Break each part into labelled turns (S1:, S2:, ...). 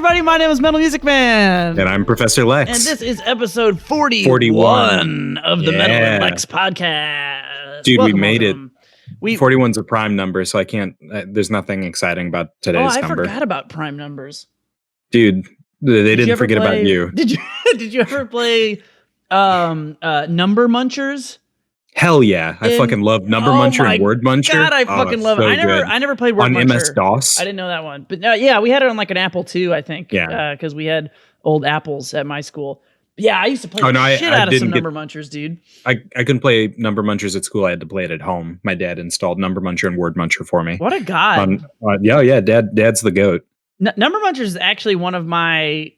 S1: everybody. My name is Metal Music Man.
S2: And I'm Professor Lex.
S1: And this is episode 41 of the Metal and Lex podcast.
S2: Dude, we made it. 41's a prime number, so I can't, there's nothing exciting about today's number.
S1: I forgot about prime numbers.
S2: Dude, they didn't forget about you.
S1: Did you ever play Number Munchers?
S2: Hell yeah. I fucking love Number Muncher and Word Muncher.
S1: God, I fucking love it. I never played Word Muncher.
S2: On MS-DOS?
S1: I didn't know that one. But yeah, we had it on like an Apple II, I think.
S2: Yeah.
S1: Because we had old Apples at my school. But yeah, I used to play the shit out of some Number Munchers, dude.
S2: I couldn't play Number Munchers at school. I had to play it at home. My dad installed Number Muncher and Word Muncher for me.
S1: What a god.
S2: Yeah, Dad's the GOAT.
S1: Number Munchers is actually one of my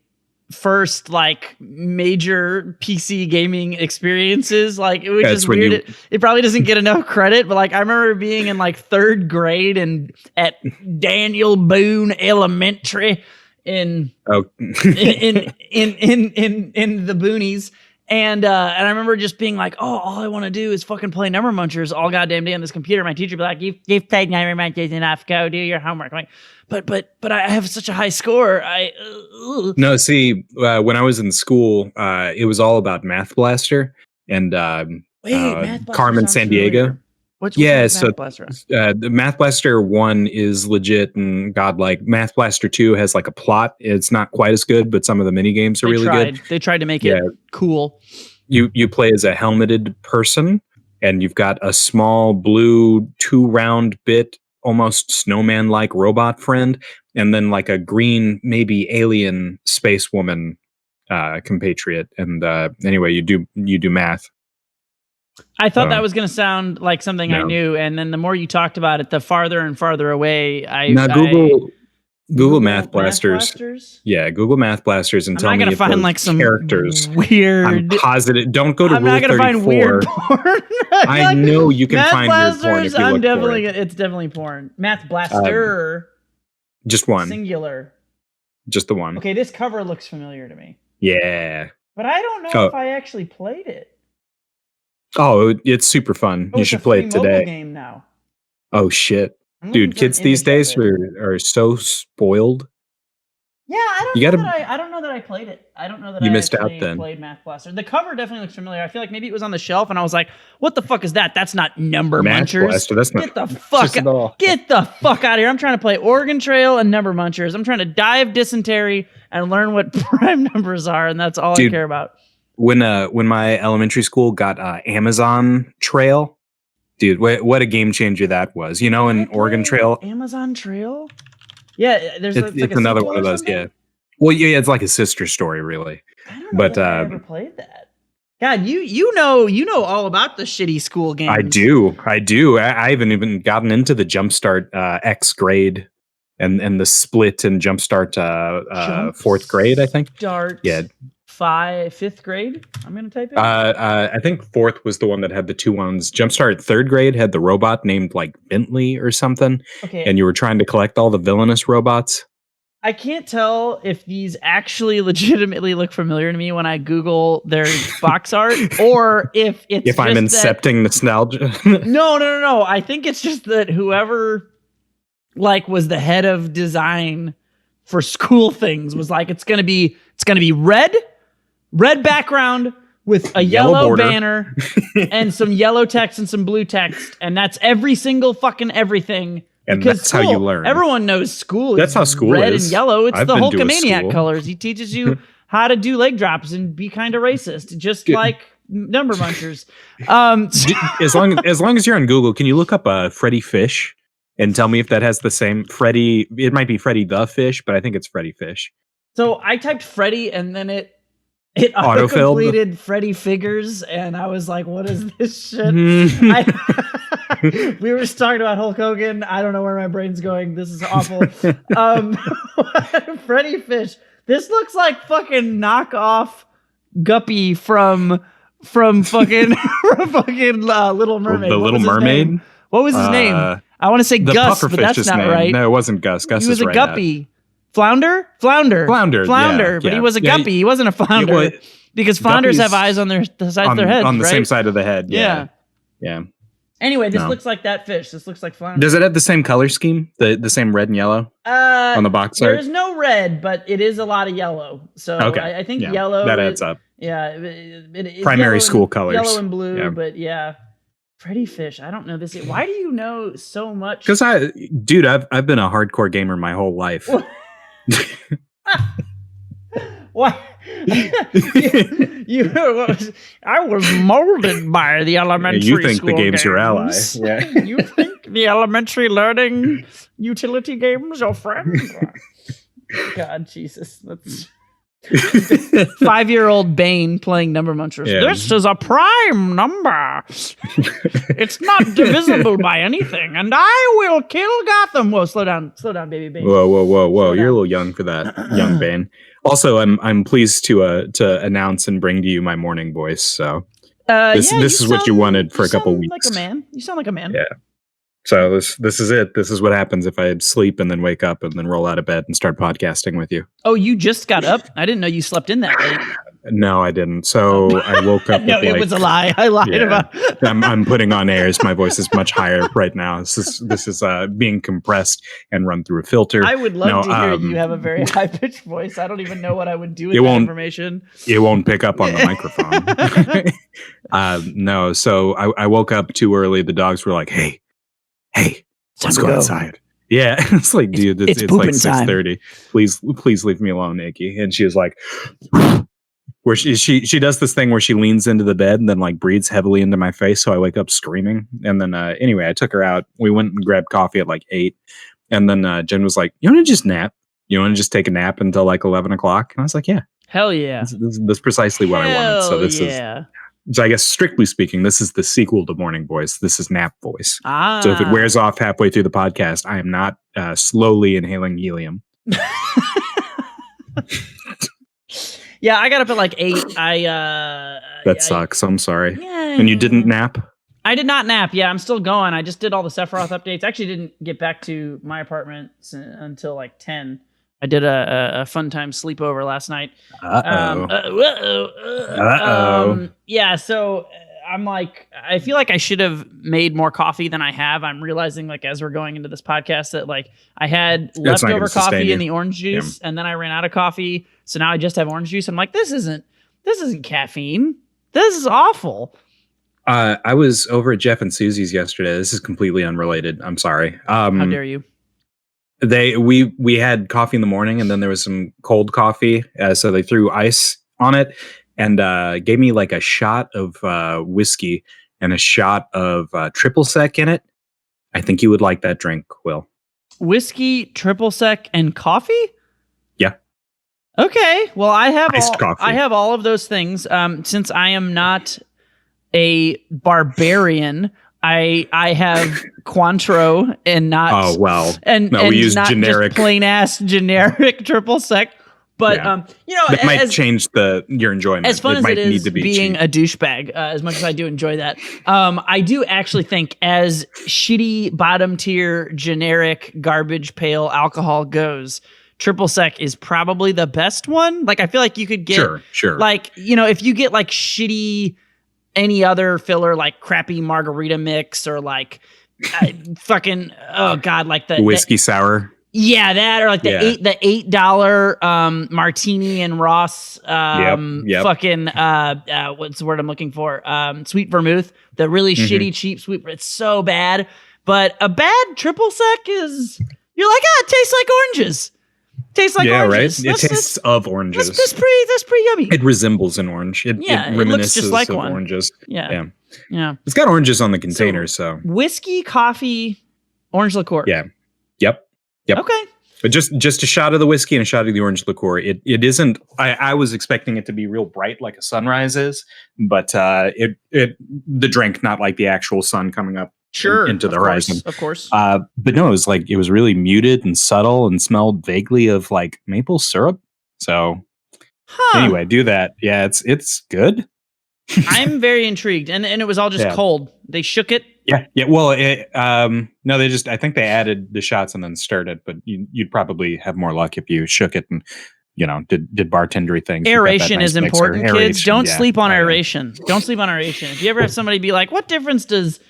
S1: first like major PC gaming experiences, like it was just weird. It probably doesn't get enough credit, but like I remember being in like third grade and at Daniel Boone Elementary in the boonies, and I remember just being like, oh, all I want to do is fucking play Number Munchers all goddamn day on this computer. My teacher would be like, you've played Number Munchers enough, go do your homework. I'm like, but I have such a high score.
S2: No, see, when I was in school, it was all about Math Blaster and Carmen Sandiego.
S1: What's Math Blaster?
S2: The Math Blaster 1 is legit and godlike. Math Blaster 2 has like a plot. It's not quite as good, but some of the mini games are really good.
S1: They tried to make it cool.
S2: You play as a helmeted person, and you've got a small blue 2-round bit, almost snowman-like robot friend, and then like a green, maybe alien space woman compatriot. And anyway, you do math.
S1: I thought that was going to sound like something I knew, and then the more you talked about it, the farther and farther away Google Math Blasters.
S2: Yeah, Google Math Blasters and tell me if
S1: find like some
S2: characters
S1: weird.
S2: I'm positive. Don't go to
S1: I'm
S2: Rule
S1: not gonna
S2: 34.
S1: Find weird porn.
S2: I know you can find
S1: Blasters,
S2: weird porn if you look for it.
S1: It's definitely porn. Math Blaster.
S2: Just one.
S1: Singular.
S2: Just the one.
S1: Okay, this cover looks familiar to me.
S2: Yeah.
S1: But I don't know if I actually played it.
S2: Oh, it's super fun. You should play it today.
S1: Game now.
S2: Oh shit. Dude, kids these days are so spoiled.
S1: Yeah, I don't know that I played it. I don't know that
S2: you
S1: I
S2: missed out then.
S1: Played Math Blaster. The cover definitely looks familiar. I feel like maybe it was on the shelf and I was like, what the fuck is that? That's not Number Munchers.
S2: Blaster, that's not
S1: Get the fuck out of here. I'm trying to play Oregon Trail and Number Munchers. I'm trying to die of dysentery and learn what prime numbers are, and that's all I care about.
S2: When my elementary school got Amazon Trail, dude, what a game changer that was. You know, in Oregon Trail.
S1: Amazon Trail? Yeah,
S2: it's another one of those, yeah. Well, yeah, it's like a sister story, really.
S1: I don't know if I ever played that. God, you know all about the shitty school games.
S2: I do. I haven't even gotten into the Jumpstart X grade and the split and Jumpstart fourth grade, I think. Yeah.
S1: Fifth grade? I'm going to type it.
S2: I think fourth was the one that had the 2 ones. Jumpstart third grade had the robot named like Bentley or something.
S1: Okay.
S2: And you were trying to collect all the villainous robots.
S1: I can't tell if these actually legitimately look familiar to me when I Google their box art, or if it's
S2: if I'm incepting nostalgia.
S1: No. I think it's just that whoever like was the head of design for school things was like, it's gonna be red background with a yellow banner and some yellow text and some blue text, and that's every single fucking everything.
S2: And
S1: because
S2: that's how you learn.
S1: Everyone knows school.
S2: That's how school
S1: red
S2: is.
S1: And yellow. It's
S2: I've
S1: the
S2: been to a
S1: Hulkamaniac
S2: school.
S1: colors. He teaches you how to do leg drops and be kind of racist, just like Number Munchers.
S2: As long as you're on Google, can you look up Freddy Fish and tell me if that has the same Freddy? It might be Freddy the Fish, but I think it's Freddy Fish.
S1: So I typed Freddy and then it auto-completed Freddy Figures, and I was like, what is this shit? We were just talking about Hulk Hogan. I don't know where my brain's going. This is awful. Freddy Fish. This looks like fucking knockoff Guppy from fucking Little Mermaid.
S2: The Little Mermaid?
S1: What was his name? I want to say Gus, but that's not right.
S2: No, it wasn't Gus. Gus
S1: he was
S2: is
S1: a
S2: right
S1: guppy. Flounder, but he was a guppy. He wasn't a flounder. Because flounders have eyes on the sides of their heads,
S2: on the
S1: right?
S2: same side of the head. Yeah.
S1: Anyway, this looks like that fish. This looks like fun.
S2: Does it have the same color scheme? The same red and yellow on the box art?
S1: There's no red, but it is a lot of yellow. So I think yellow.
S2: That adds up.
S1: Yeah.
S2: Primary school colors.
S1: Yellow and blue, but yeah. Freddy Fish. I don't know this. Why do you know so much?
S2: Because I've been a hardcore gamer my whole life.
S1: What? I was molded by the elementary school.
S2: You think the game's your ally?
S1: Yeah. You think the elementary learning utility games are friends? God, Jesus, that's 5-year-old Bane playing Number Munchers. Yeah. This is a prime number. It's not divisible by anything, and I will kill Gotham. Whoa, slow down, baby Bane.
S2: Whoa! You're a little young for that, young Bane. Also, I'm pleased to announce and bring to you my morning voice. So this is what you wanted for a couple weeks.
S1: Like a man. You sound like a man.
S2: Yeah. So this is it. This is what happens if I sleep and then wake up and then roll out of bed and start podcasting with you.
S1: Oh, you just got up? I didn't know you slept in that late.
S2: No, I didn't. So I woke up.
S1: No, it was a lie. I lied about it.
S2: I'm putting on airs. My voice is much higher right now. This is being compressed and run through a filter.
S1: I would love to hear you have a very high pitched voice. I don't even know what I would do with that information.
S2: It won't pick up on the microphone. No. So I woke up too early. The dogs were like, "Hey, let's go outside." Yeah, it's like, dude, it's like 6:30. Please leave me alone, Nikki. And she was like, where she does this thing where she leans into the bed and then like breathes heavily into my face, so I wake up screaming. And then anyway, I took her out. We went and grabbed coffee at like 8, and then Jen was like, "You want to just nap? You want to just take a nap until like 11 o'clock?" And I was like, "Yeah,
S1: hell yeah,
S2: that's precisely what I wanted." So this is. So I guess strictly speaking, this is the sequel to Morning Voice. This is Nap Voice. So if it wears off halfway through the podcast, I am not slowly inhaling helium.
S1: Yeah, I got up at like 8.
S2: That sucks. I'm sorry.
S1: Yeah.
S2: And you didn't nap?
S1: I did not nap. Yeah, I'm still going. I just did all the Sephiroth updates. Actually didn't get back to my apartment until like 10. I did a fun time sleepover last night. Yeah, so I'm like, I feel like I should have made more coffee than I have. I'm realizing, like, as we're going into this podcast, that like I had leftover coffee in the orange juice, and then I ran out of coffee, so now I just have orange juice. I'm like, this isn't caffeine. This is awful.
S2: I was over at Jeff and Susie's yesterday. This is completely unrelated. I'm sorry.
S1: How dare you?
S2: We had coffee in the morning, and then there was some cold coffee, so they threw ice on it and gave me like a shot of whiskey and a shot of triple sec in it. I think you would like that drink, Will.
S1: Whiskey, triple sec, and coffee?
S2: Yeah.
S1: Okay. Well, I have
S2: coffee.
S1: I have all of those things. Since I am not a barbarian, I have Cointreau and not.
S2: Oh well,
S1: and
S2: we use
S1: not
S2: generic,
S1: just plain ass generic triple sec. But
S2: that might change your enjoyment.
S1: As fun as it is being a douchebag, as much as I do enjoy that, I do actually think, as shitty bottom tier generic garbage pail alcohol goes, triple sec is probably the best one. Like, I feel like you could get
S2: sure.
S1: Like, if you get like shitty any other filler, like crappy margarita mix, or like fucking like the
S2: whiskey sour.
S1: Yeah, that, or like the $8 martini and Ross
S2: yep.
S1: fucking what's the word I'm looking for? Sweet vermouth, the really shitty cheap sweet. It's so bad. But a bad triple sec is, you're like, it tastes like oranges. Tastes like oranges.
S2: Right? It tastes of oranges.
S1: That's pretty yummy.
S2: It resembles an orange. It reminisces
S1: looks just like
S2: of
S1: one.
S2: Oranges.
S1: Yeah.
S2: It's got oranges on the container, so
S1: whiskey, coffee, orange liqueur.
S2: Yeah. Yep.
S1: Okay.
S2: But just a shot of the whiskey and a shot of the orange liqueur. It isn't. I was expecting it to be real bright like a sunrise is, but the drink, not like the actual sun coming up into the horizon.
S1: Of course.
S2: But no, it was really muted and subtle and smelled vaguely of like maple syrup. So anyway, do that. Yeah, it's good. I'm
S1: very intrigued, and it was all just cold. They shook it.
S2: Yeah. Well, no, I think they added the shots and then stirred it, but you'd probably have more luck if you shook it and did bartendery things.
S1: Aeration is important, kids. Don't sleep on aeration. Don't sleep on aeration. If you ever have somebody be like, "What difference does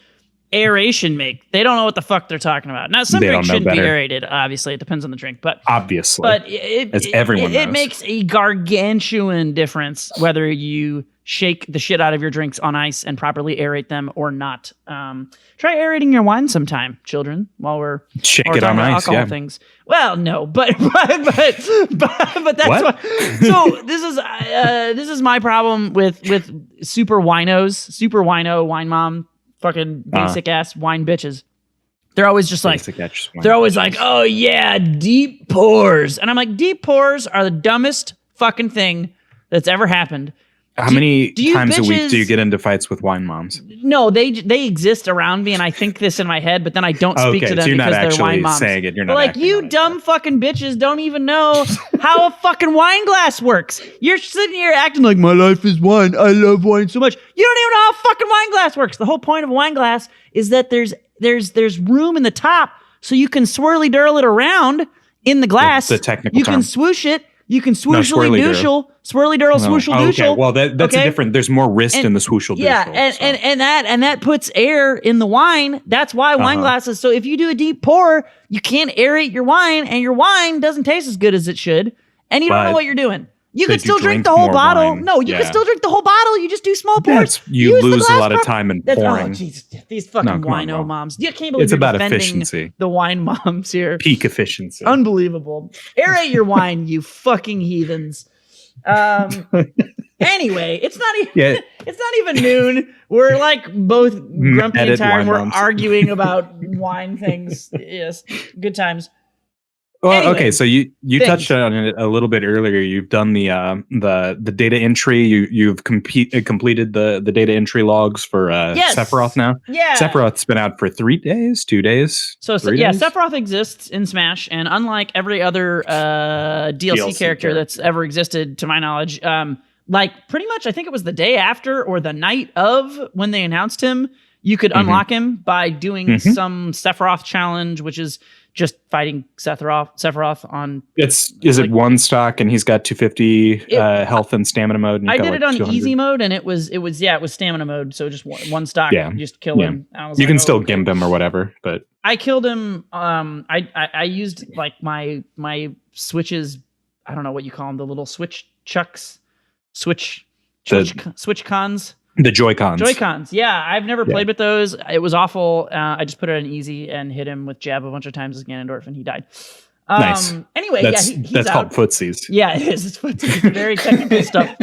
S1: aeration make? They don't know what the fuck they're talking about. Now, some drinks shouldn't be aerated. Obviously, it depends on the drink, but
S2: it
S1: makes a gargantuan difference whether you shake the shit out of your drinks on ice and properly aerate them or not. Try aerating your wine sometime, children, while we're
S2: shake it on ice. Yeah.
S1: Things. Well, no, but that's what. So this is my problem with super winos, super wino, wine mom, fucking basic ass wine bitches. They're always just like, they're always like, oh yeah, deep pours. And I'm like, deep pours are the dumbest fucking thing that's ever happened.
S2: How many times a week do you get into fights with wine moms?
S1: No, they exist around me, and I think this in my head, but then I don't speak to them because they're wine moms.
S2: Saying it. You're not
S1: like, you dumb fucking bitches don't even know how a fucking wine glass works. You're sitting here acting like my life is wine. I love wine so much. You don't even know how a fucking wine glass works. The whole point of a wine glass is that there's room in the top so you can swirly dirl it around in the glass.
S2: The technical term.
S1: You can swoosh it. You can swooshly dooshle, swirly dirl, swooshle dooshle.
S2: Okay, well that's a different. There's more wrist in the swooshle dooshle.
S1: Yeah, and that puts air in the wine. That's why wine glasses. So if you do a deep pour, you can't aerate your wine, and your wine doesn't taste as good as it should, and you don't know what you're doing. You could still drink the whole bottle.
S2: Wine.
S1: No, you could still drink the whole bottle. You just do small pours.
S2: You lose a lot of time in pouring.
S1: These fucking wino moms. You can't believe it's about efficiency. The wine moms here.
S2: Peak efficiency.
S1: Unbelievable. Aerate your wine, you fucking heathens. Anyway, it's not even noon. We're like both grumpy and tired. And we're arguing about wine things. Yes, good times.
S2: Well, anyway, okay, so you touched on it a little bit earlier. You've done the data entry. You've completed the data entry logs for Sephiroth now.
S1: Yeah,
S2: Sephiroth's been out for 3 days, 2 days.
S1: So Sephiroth exists in Smash, and unlike every other DLC character that's ever existed, to my knowledge, like pretty much, I think it was the day after or the night of when they announced him, you could unlock him by doing some Sephiroth challenge, which is just fighting Sephiroth on.
S2: Is it one stock and he's got 250 health and stamina mode? And
S1: I did it on easy mode and it was stamina mode, so just one stock. Yeah, you just kill him.
S2: You can still gimp him or whatever, but
S1: I killed him. I used like my switches. I don't know what you call them. The little switch chucks, switch cons.
S2: The Joy-Cons.
S1: Joy-Cons. Yeah, I've never played with those. It was awful. I just put it on easy and hit him with jab a bunch of times as Ganondorf, and he died.
S2: Nice.
S1: Anyway,
S2: that's
S1: he's
S2: called footsies.
S1: Yeah, it is. It's footsies. It's very technical stuff.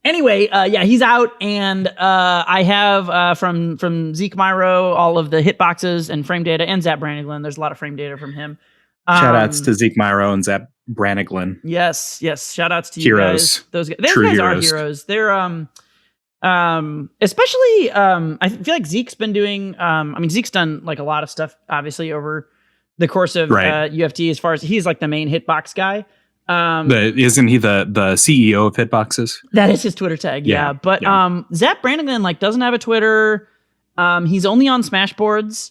S1: Anyway, he's out, and I have from Zeke Myro all of the hitboxes and frame data, and Zap Brannigan. There's a lot of frame data from him.
S2: Shout outs to Zeke Myro and Zap Brannigan.
S1: Yes. Shout outs to you guys. Those guys are heroes. They're especially I feel like Zeke's been doing Zeke's done like a lot of stuff obviously over the course of UFT, as far as he's like the main hitbox guy.
S2: Isn't he the CEO of Hitboxes?
S1: That is his Twitter tag, yeah. But Zap Brannigan like doesn't have a Twitter. He's only on Smashboards.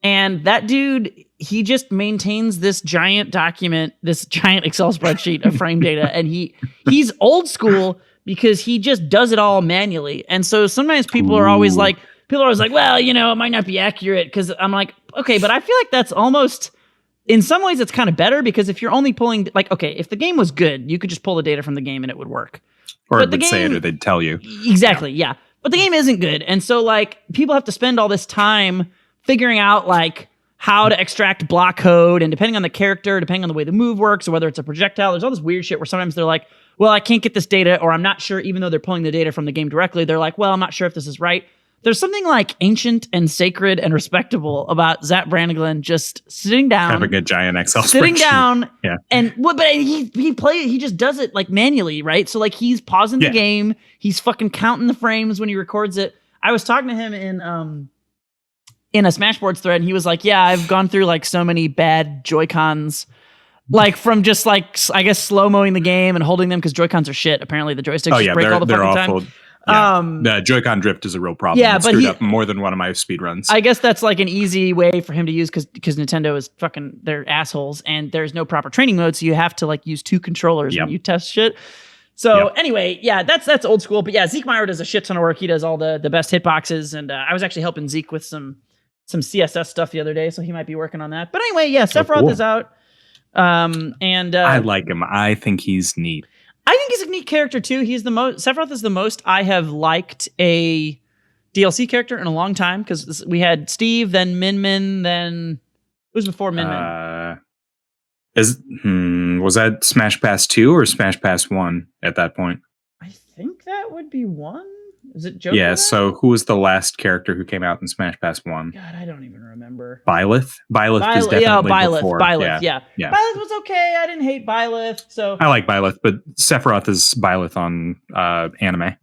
S1: And that dude, he just maintains this giant document, this giant Excel spreadsheet of frame data. And he's old school because he just does it all manually. And so sometimes people are always like, well, it might not be accurate. Because I'm like, okay, but I feel like that's almost, in some ways, it's kind of better. Because if you're only pulling, like, okay, if the game was good, you could just pull the data from the game and it would work.
S2: Or it would say it or they'd tell you.
S1: Exactly, yeah. But the game isn't good. And so, like, people have to spend all this time figuring out like how to extract block code, and depending on the character, depending on the way the move works, or whether it's a projectile, there's all this weird shit where sometimes they're like, well, I can't get this data, or I'm not sure, even though they're pulling the data from the game directly, they're like, well, I'm not sure if this is right. There's something like ancient and sacred and respectable about Zap Brannigan just sitting down,
S2: having a giant Excel
S1: sitting
S2: spreadsheet.
S1: Down,
S2: yeah.
S1: And but he just does it like manually, right? So like he's pausing the game, he's fucking counting the frames when he records it. I was talking to him in a Smashboards thread, and he was like, yeah, I've gone through like so many bad Joy-Cons, like from just like, I guess, slow-mowing the game and holding them because Joy-Cons are shit. Apparently the joysticks break all the fucking
S2: awful.
S1: time.
S2: Yeah. The Joy-Con drift is a real problem. Yeah, but screwed up more than one of my speed runs.
S1: I guess that's like an easy way for him to use because Nintendo is fucking, they're assholes, and there's no proper training mode, so you have to like use two controllers when you test shit. So anyway, yeah, that's old school. But yeah, Zeke Meyer does a shit ton of work. He does all the best hitboxes, and I was actually helping Zeke with some CSS stuff the other day, so he might be working on that. But anyway, yeah, Sephiroth is out. And
S3: I like him. I think he's neat.
S1: I think he's a neat character too. Sephiroth is the most I have liked a DLC character in a long time, because we had Steve, then Min Min, then who's before Min Min?
S3: Was that Smash Pass 2 or Smash Pass 1 at that point?
S1: I think that would be 1. Is it Joker?
S3: Yeah, so who was the last character who came out in Smash Pass 1?
S1: God, I don't even remember.
S3: Byleth? Byleth is definitely before.
S1: Byleth, yeah. Byleth was okay. I didn't hate Byleth, so...
S3: I like Byleth, but Sephiroth is Byleth on anime.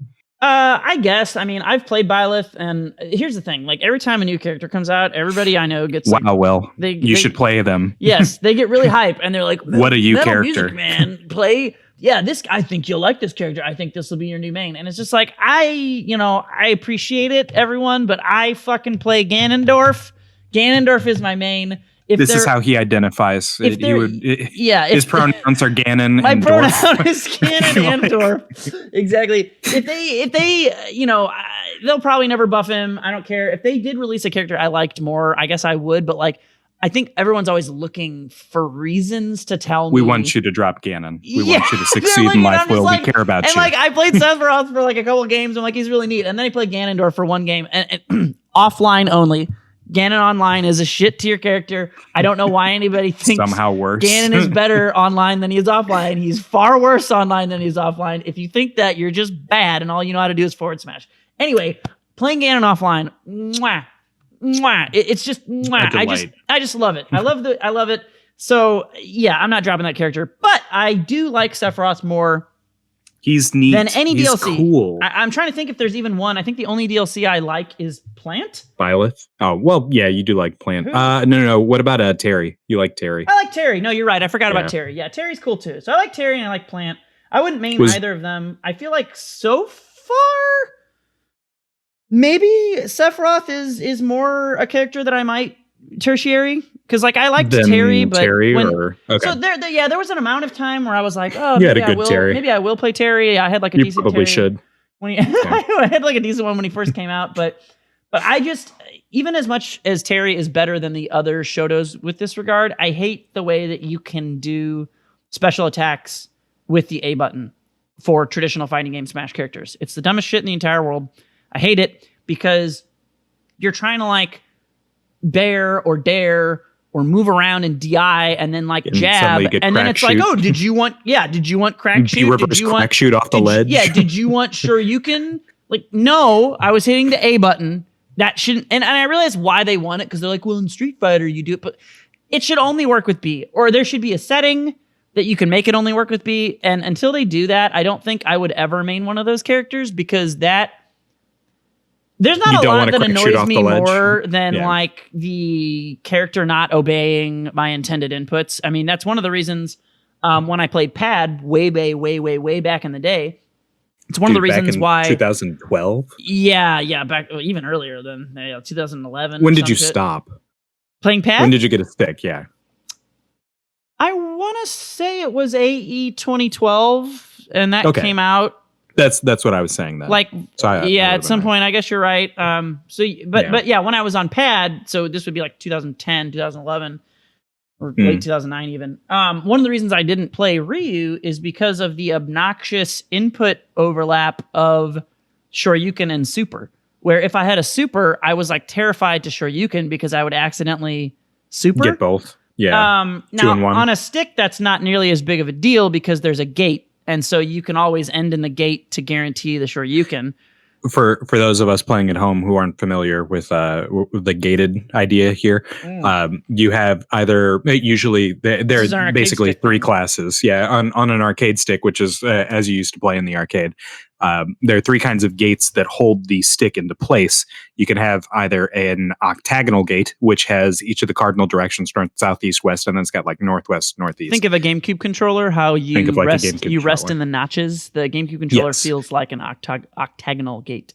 S1: I guess. I mean, I've played Byleth, and here's the thing. Like, every time a new character comes out, everybody I know gets...
S3: Wow, well, you should play them.
S1: Yes, they get really hype, and they're like,
S3: what a you character.
S1: Music, man. Play... Yeah, I think you'll like this character. I think this will be your new main. And it's just like, I appreciate it, everyone, but I fucking play Ganondorf. Ganondorf is my main.
S3: This is how he identifies. His pronouns are Ganon.
S1: My
S3: and
S1: pronoun
S3: Dorf.
S1: is Ganon and Dorf. Exactly. If they, they'll probably never buff him. I don't care. If they did release a character I liked more, I guess I would. But like, I think everyone's always looking for reasons to tell me.
S3: We want you to drop Ganon. We want you to succeed in life. Will we care about you?
S1: And like, I played Sephiroth for like a couple of games. I'm like, he's really neat. And then I played Ganondorf for one game, and offline only. Ganon online is a shit tier character. I don't know why anybody thinks
S3: somehow worse.
S1: Ganon is better online than he is offline. He's far worse online than he's offline. If you think that, you're just bad, and all you know how to do is forward smash. Anyway, playing Ganon offline, it's just I just love it. I love it. So yeah, I'm not dropping that character, but I do like Sephiroth more.
S3: He's neat
S1: than any
S3: He's
S1: DLC.
S3: Cool.
S1: I'm trying to think if there's even one. I think the only DLC I like is Plant.
S2: Byleth. Oh well, yeah, you do like Plant. No. What about Terry? You like Terry?
S1: I like Terry. No, you're right. I forgot about Terry. Yeah, Terry's cool too. So I like Terry and I like Plant. I wouldn't main either of them. I feel like so far, maybe Sephiroth is more a character that I might tertiary, because like I liked Terry, but so there was an amount of time where I was like, oh, maybe I will play Terry. I had like a decent
S2: probably
S1: Terry
S2: should.
S1: When I had like a decent one when he first came out, but I just, even as much as Terry is better than the other Shotos with this regard, I hate the way that you can do special attacks with the A button for traditional fighting game Smash characters. It's the dumbest shit in the entire world. I hate it because you're trying to like bear or dare or move around and DI and then like jab, and then it's like, oh, did you want crack shoot?
S2: Did you want crack shoot off the ledge?
S1: Yeah, did you want Shoryuken? Like, no, I was hitting the A button. That shouldn't, and I realize why they want it, because they're like, well, in Street Fighter you do it, but it should only work with B, or there should be a setting that you can make it only work with B. And until they do that, I don't think I would ever main one of those characters, because that there's not a lot that annoys me more than like the character not obeying my intended inputs. I mean, that's one of the reasons when I played Pad way back in the day. It's one of the reasons why
S2: 2012.
S1: Yeah, back even earlier than 2011.
S2: When did you stop
S1: playing Pad?
S2: When did you get a stick? Yeah,
S1: I want to say it was AE 2012, and that came out.
S2: That's what I was saying then.
S1: Like, so at some point, I guess you're right. But when I was on Pad, so this would be like 2010, 2011, or late 2009 even. One of the reasons I didn't play Ryu is because of the obnoxious input overlap of Shoryuken and Super, where if I had a Super, I was like terrified to Shoryuken because I would accidentally Super.
S2: Get both. Yeah.
S1: Now, on a stick, that's not nearly as big of a deal because there's a gate. And so you can always end in the gate to guarantee the Shoryuken.
S2: For those of us playing at home who aren't familiar with the gated idea here, you have either usually there's basically three classes. Yeah, on an arcade stick, which is as you used to play in the arcade. There are three kinds of gates that hold the stick into place. You can have either an octagonal gate, which has each of the cardinal directions, north, south, east, west, and then it's got like northwest, northeast.
S1: Think of a GameCube controller, how you rest in the notches. The GameCube controller feels like an octagonal gate.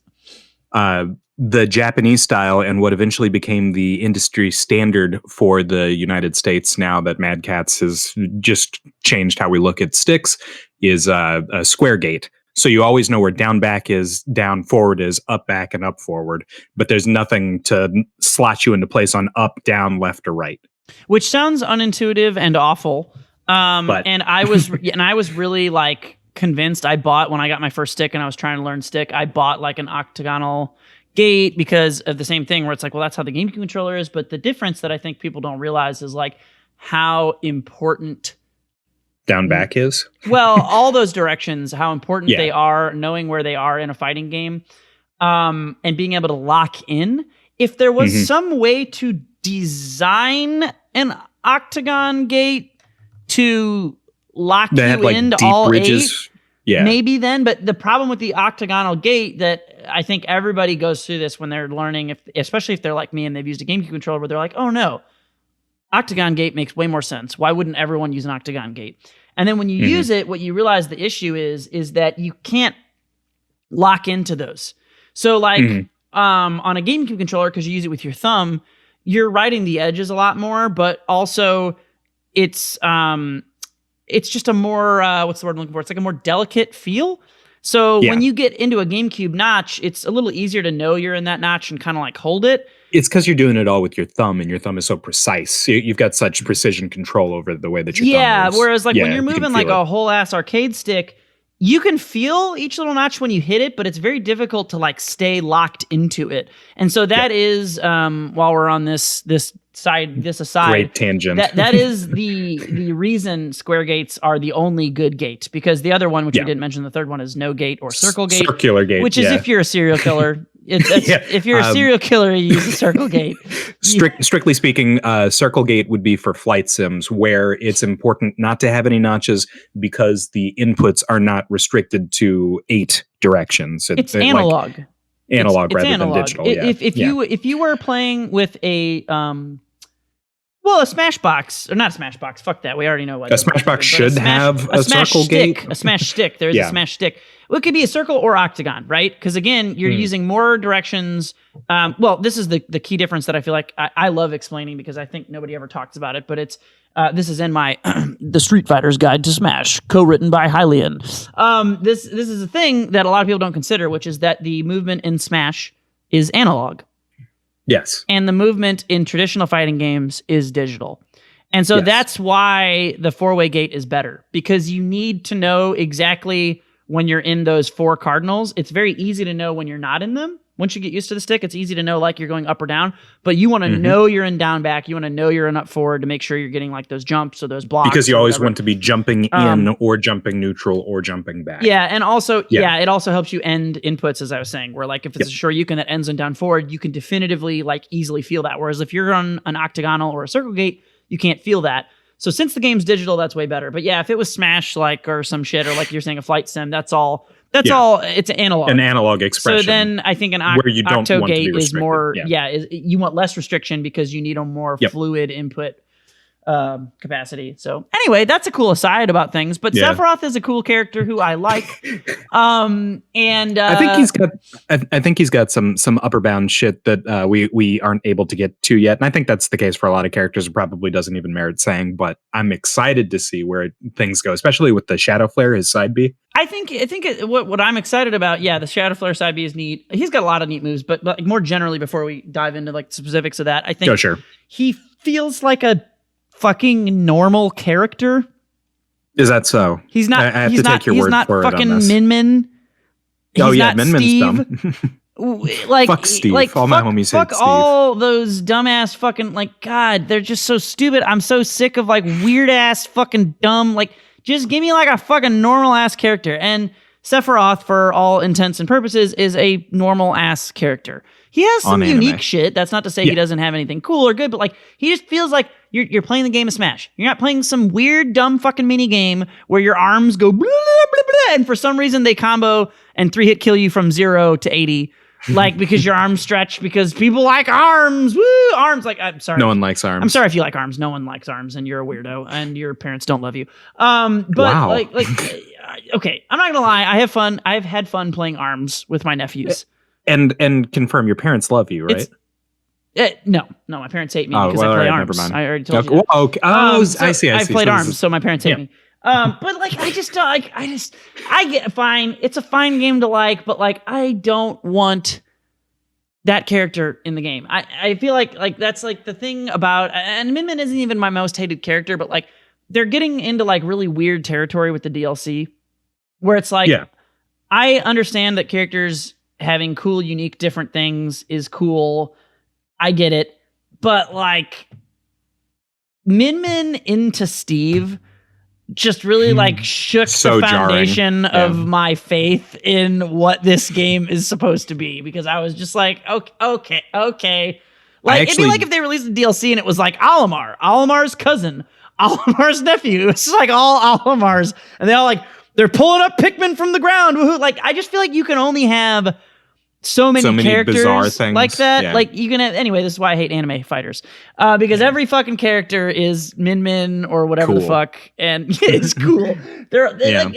S2: the Japanese style and what eventually became the industry standard for the United States, now that Mad Catz has just changed how we look at sticks, is a square gate. So you always know where down back is, down forward is, up back, and up forward. But there's nothing to slot you into place on up, down, left, or right.
S1: Which sounds unintuitive and awful. And I was really like convinced. I bought, when I got my first stick and I was trying to learn stick, I bought like an octagonal gate because of the same thing where it's like, well, that's how the GameCube controller is. But the difference that I think people don't realize is like how important
S2: down back is.
S1: Well, all those directions, how important they are, knowing where they are in a fighting game, and being able to lock in. If there was some way to design an octagon gate to lock you like into all ridges. 8, maybe then. But the problem with the octagonal gate that I think everybody goes through this when they're learning, especially if they're like me and they've used a GameCube controller, where they're like, oh no, octagon gate makes way more sense. Why wouldn't everyone use an octagon gate? And then when you use it, what you realize the issue is that you can't lock into those. So like on a GameCube controller, because you use it with your thumb, you're riding the edges a lot more, but also it's just a more, what's the word I'm looking for? It's like a more delicate feel. So when you get into a GameCube notch, it's a little easier to know you're in that notch and kind of like hold it.
S2: It's because you're doing it all with your thumb, and your thumb is so precise. You've got such precision control over the way that your thumb moves.
S1: Whereas like when you're moving like a whole ass arcade stick, you can feel each little notch when you hit it, but it's very difficult to like stay locked into it. And so that is, while we're on this aside,
S2: great tangent.
S1: That is the reason square gates are the only good gate, because the other one, which we didn't mention, the third one is no gate or circle gate.
S2: Circular gate.
S1: Which is if you're a serial killer. If you're a serial killer, you use a circle gate.
S2: Strictly speaking, circle gate would be for flight sims, where it's important not to have any notches because the inputs are not restricted to 8 directions.
S1: It's analog.
S2: Like analog rather than digital.
S1: If you were playing with a Smashbox, or not a Smashbox, fuck that, we already know what.
S2: A Smashbox should have a circle gate.
S1: A smash stick. There's a smash stick. Well, it could be a circle or octagon, right? Because again, you're using more directions. This is the key difference that I feel like I love explaining, because I think nobody ever talks about it, but it's this is in my The Street Fighter's Guide to Smash, co-written by Hylian. This is a thing that a lot of people don't consider, which is that the movement in Smash is analog.
S2: Yes.
S1: And the movement in traditional fighting games is digital. And so that's why the 4-way gate is better, because you need to know exactly when you're in those 4 cardinals. It's very easy to know when you're not in them. Once you get used to the stick, it's easy to know like you're going up or down, but you want to know you're in down back. You want to know you're in up forward to make sure you're getting like those jumps or those blocks.
S2: Because you always want to be jumping in or jumping neutral or jumping back.
S1: Yeah. And also, it also helps you end inputs, as I was saying, where like if it's a Shoryuken that ends in down forward, you can definitively like easily feel that. Whereas if you're on an octagonal or a circle gate, you can't feel that. So since the game's digital, that's way better. But yeah, if it was Smash like or some shit, or like you're saying a flight sim, that's all. It's analog.
S2: An analog expression.
S1: So then I think an octo gate is more, you want less restriction because you need a more fluid input capacity. So anyway, that's a cool aside about things. But Sephiroth is a cool character who I like. And
S2: I think he's got some upper bound shit that we aren't able to get to yet. And I think that's the case for a lot of characters. It probably doesn't even merit saying, but I'm excited to see where things go, especially with the Shadow Flare, his side B.
S1: I think what I'm excited about, the Shadow Flare side B is neat. He's got a lot of neat moves, but like more generally, before we dive into like specifics of that, I think he feels like a fucking normal character.
S2: Is that so?
S1: He's not. I have to take your word for it on this. He's not fucking Min.
S2: Min Min's dumb. Fuck Steve. All my homies hate Steve.
S1: Fuck all those dumbass fucking, like, God, they're just so stupid. I'm so sick of like weird ass fucking dumb. Like, just give me like a fucking normal ass character. And Sephiroth, for all intents and purposes, is a normal ass character. He has some unique shit. That's not to say he doesn't have anything cool or good, but like he just feels like you're playing the game of Smash. You're not playing some weird, dumb fucking mini game where your arms go blah, blah, blah, blah, and for some reason they combo and 3-hit kill you from 0 to 80. Like, because your arms stretch, because people like arms. Woo! Arms. Like, I'm sorry.
S2: No one likes arms.
S1: I'm sorry if you like arms. No one likes arms, and you're a weirdo, and your parents don't love you. But like, okay, I'm not gonna lie. I have fun. I've had fun playing arms with my nephews.
S2: And confirm your parents love you, right?
S1: No, my parents hate me because I play ARMS. I already told you.
S2: Well, okay. I see.
S1: I played ARMS, so my parents hate me. But like, I just I get fine. It's a fine game to like, but like, I don't want that character in the game. I feel like that's like the thing about, and Min Min isn't even my most hated character, but like they're getting into like really weird territory with the DLC, where it's like, I understand that characters having cool, unique, different things is cool. I get it. But like Min Min into Steve just really like shook the foundation of my faith in what this game is supposed to be, because I was just like, okay. Like it'd be like if they released a DLC and it was like Olimar's cousin, Olimar's nephew. It's just like all Olimars, and they all like they're pulling up Pikmin from the ground. Woohoo. Like I just feel like you can only have so many characters
S2: bizarre things
S1: like that. Yeah. Like you can have, anyway, this is why I hate anime fighters. Because every fucking character is Min Min or whatever the fuck. And it's cool. They're like,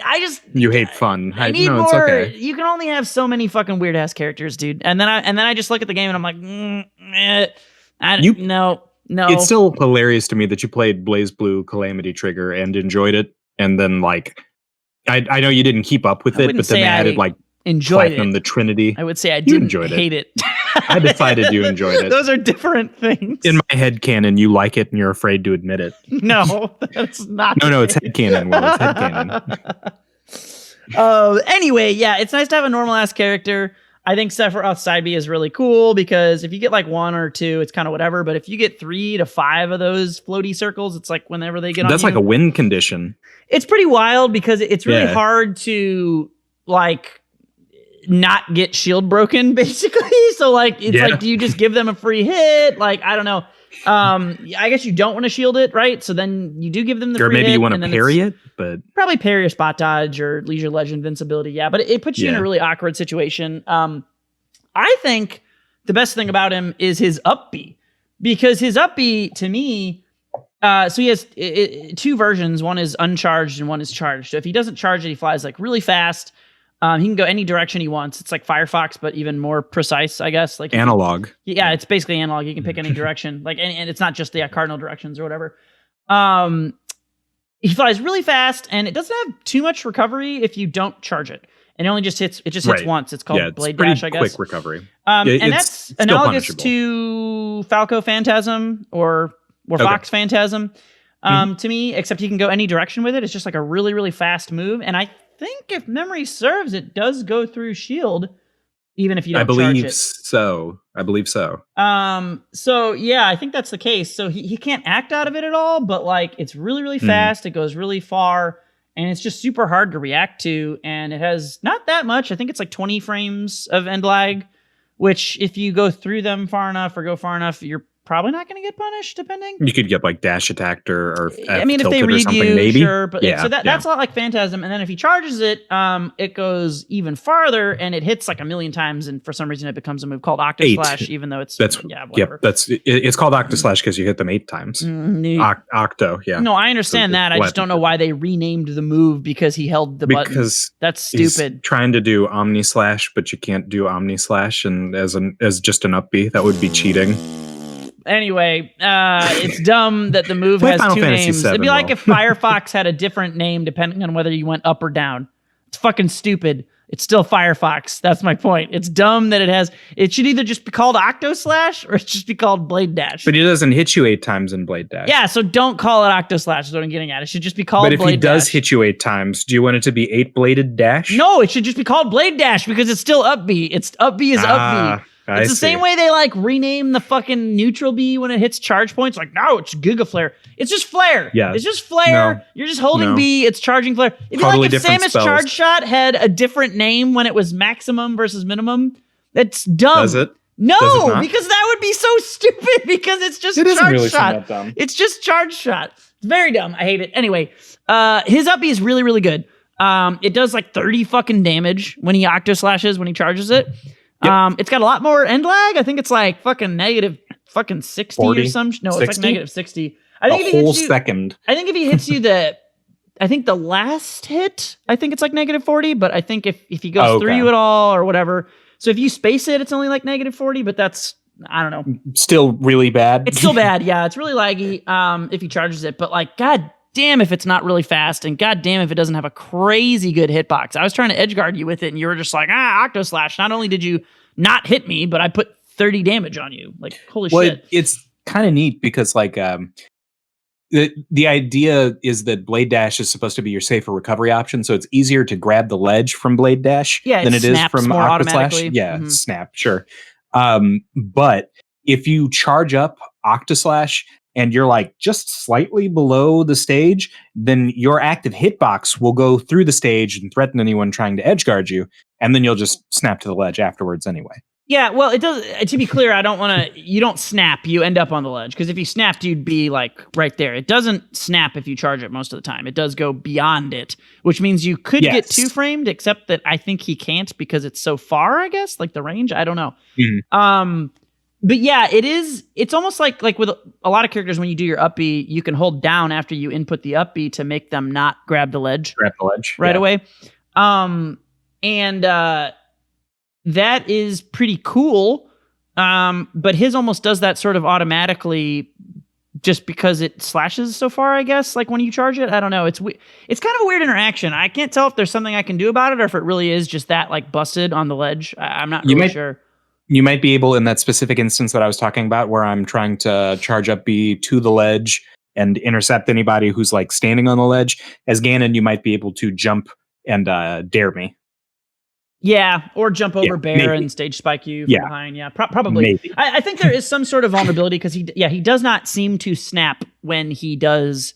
S2: you hate fun.
S1: I need more. It's okay. You can only have so many fucking weird ass characters, dude. And then I just look at the game and I'm like, no.
S2: It's still hilarious to me that you played BlazBlue Calamity Trigger and enjoyed it. And then like, I know you didn't keep up with it, but then they added like
S1: enjoyed
S2: Platinum,
S1: it.
S2: The Trinity.
S1: I would say I didn't hate it.
S2: I decided you enjoyed it.
S1: Those are different things.
S2: In my head canon, you like it and you're afraid to admit it.
S1: No, that's not.
S2: No, it's head canon. Well, it's head canon.
S1: Anyway, yeah, it's nice to have a normal ass character. I think Sephiroth Side B is really cool because if you get like 1 or 2, it's kind of whatever. But if you get 3 to 5 of those floaty circles, it's like whenever they get on.
S2: That's like a win condition.
S1: It's pretty wild because it's really hard to like not get shield broken, basically. So like it's like, do you just give them a free hit? Like I don't know. I guess you don't want to shield it, right? So then you do give them the free hit. Or
S2: maybe you want to parry it, but
S1: probably parry or spot dodge or Leisure Legend invincibility. Yeah, but it puts you in a really awkward situation. I think the best thing about him is his up B, because his up B to me, so he has 2 versions. One is uncharged and one is charged. So if he doesn't charge it, he flies like really fast. He can go any direction he wants. It's like Firefox, but even more precise, I guess. Like
S2: analog.
S1: Yeah, it's basically analog. You can pick any direction. Like, and it's not just the cardinal directions or whatever. He flies really fast, and it doesn't have too much recovery if you don't charge it. And it only just hits. It just hits once. It's called Blade Dash, I guess.
S2: Quick recovery.
S1: And that's analogous to Falco Phantasm or Fox Phantasm to me. Except you can go any direction with it. It's just like a really, really fast move, and I think if memory serves, it does go through shield, even if you don't charge it.
S2: I believe so.
S1: So yeah, I think that's the case. So he can't act out of it at all, but like it's really, really fast. It goes really far, and it's just super hard to react to. And it has not that much. I think it's like 20 frames of end lag, which if you go through them far enough or go far enough, you're probably not going to get punished, depending.
S2: You could get like dash attacked or
S1: I mean, if they read you, maybe. Sure, but
S2: yeah,
S1: so that's a lot like Phantasm. And then if he charges it, it goes even farther and it hits like 1,000,000 times. And for some reason, it becomes a move called Octoslash, even though it's whatever.
S2: It's called Octoslash because you hit them 8 times. Octo, yeah.
S1: No, I understand that. I just don't know why they renamed the move because he held the button. Because that's stupid.
S2: He's trying to do Omni Slash, but you can't do Omni Slash, and as just an up B, that would be cheating.
S1: Anyway, it's dumb that the move has Final 2 Fantasy names. It'd be like if Firefox had a different name depending on whether you went up or down. It's fucking stupid. It's still Firefox. That's my point. It's dumb that it should either just be called Octoslash or it should just be called Blade Dash.
S2: But he doesn't hit you 8 times in Blade Dash.
S1: Yeah, so don't call it Octoslash is what I'm getting at. It should just be called Blade Dash. But if he
S2: does hit you 8 times, do you want it to be 8-bladed dash?
S1: No, it should just be called Blade Dash because it's still up B. It's up B is up B. It's the same way they like rename the fucking neutral B when it hits charge points. Like, no, it's Giga Flare. It's just Flare.
S2: Yeah.
S1: It's just Flare. No. You're just holding B. It's charging Flare. It'd be like if Samus Charge Shot had a different name when it was maximum versus minimum. That's dumb.
S2: Does it?
S1: No, because that would be so stupid because it's just Charge Shot. It's just Charge Shot. It's very dumb. I hate it. Anyway, his up B is really, really good. It does like 30 fucking damage when he Octoslashes, when he charges it. Yep. It's got a lot more end lag. I think it's like fucking negative fucking 60 40, or some. No, 60? It's like negative 60. I think
S2: a whole second.
S1: I think if he hits you I think the last hit, I think it's like -40, but I think if he goes through you at all or whatever. So if you space it, it's only like -40, but that's, I don't know.
S3: Still really bad.
S1: It's still bad. Yeah, it's really laggy if he charges it. But like, god damn if it's not really fast, and god damn if it doesn't have a crazy good hitbox. I was trying to edge guard you with it, and you were just like, Octo Slash. Not only did you not hit me, but I put 30 damage on you. Like, holy shit.
S3: It's kind of neat because like the idea is that Blade Dash is supposed to be your safer recovery option, so it's easier to grab the ledge from Blade Dash than it is from Octo Slash. Yeah, snap, sure. But if you charge up Octo Slash and you're like just slightly below the stage, then your active hitbox will go through the stage and threaten anyone trying to edge guard you, and then you'll just snap to the ledge afterwards anyway.
S1: Yeah, well, it does. To be clear, I don't want to. You don't snap. You end up on the ledge, because if you snapped, you'd be like right there. It doesn't snap if you charge it most of the time. It does go beyond it, which means you could get 2-framed. Except that I think he can't because it's so far. I guess like the range. I don't know.
S3: Mm-hmm.
S1: But yeah, it is. It's almost like with a lot of characters, when you do your up B, you can hold down after you input the up B to make them not grab the ledge. Right away. That is pretty cool, but his almost does that sort of automatically just because it slashes so far, I guess, like when you charge it. I don't know. It's kind of a weird interaction. I can't tell if there's something I can do about it or if it really is just that like busted on the ledge. I'm not really sure.
S3: You might be able, in that specific instance that I was talking about, where I'm trying to charge up B to the ledge and intercept anybody who's like standing on the ledge, as Ganon, you might be able to jump and dare me.
S1: Yeah, or jump over Bear and stage spike you from behind. Yeah, probably. I think there is some sort of vulnerability because he does not seem to snap when he does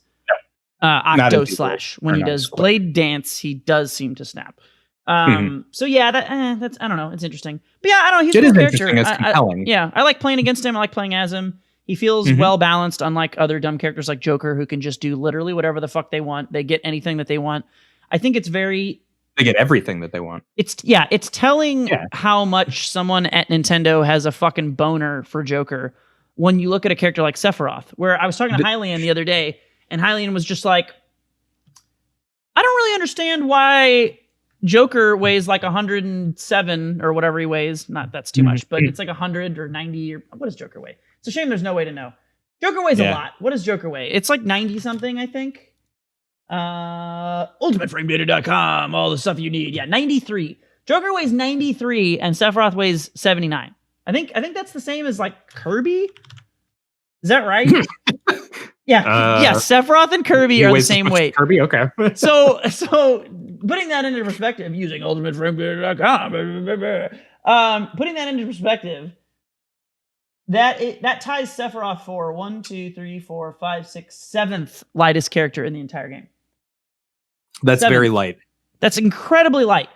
S1: Octo Slash. When he does Blade Dance, he does seem to snap. So yeah, that's I don't know. It's interesting, but yeah, I don't know. He's a cool character.
S3: It's compelling.
S1: I like playing against him. I like playing as him. He feels well balanced, unlike other dumb characters like Joker, who can just do literally whatever the fuck they want. They get anything that they want. I think it's very.
S3: They get everything that they want.
S1: It's telling how much someone at Nintendo has a fucking boner for Joker when you look at a character like Sephiroth, where I was talking to Hylian the other day, and Hylian was just like, I don't really understand why Joker weighs like 107 or whatever he weighs. Not that's too much, but it's like 100 or 90 or what does Joker weigh? It's a shame there's no way to know. Joker weighs a lot. What does Joker weigh? It's like 90 something, I think. UltimateFrameData.com, all the stuff you need. Yeah, 93. Joker weighs 93 and Sephiroth weighs 79. I think that's the same as like Kirby. Is that right? Yeah, Sephiroth and Kirby are the same weight.
S3: Kirby, okay.
S1: so putting that into perspective, using UltimateFrameData.com, putting that into perspective, that ties Sephiroth for 1, 2, 3, 4, 5, 6, 7th lightest character in the entire game.
S3: That's 7th. Very light.
S1: That's incredibly light,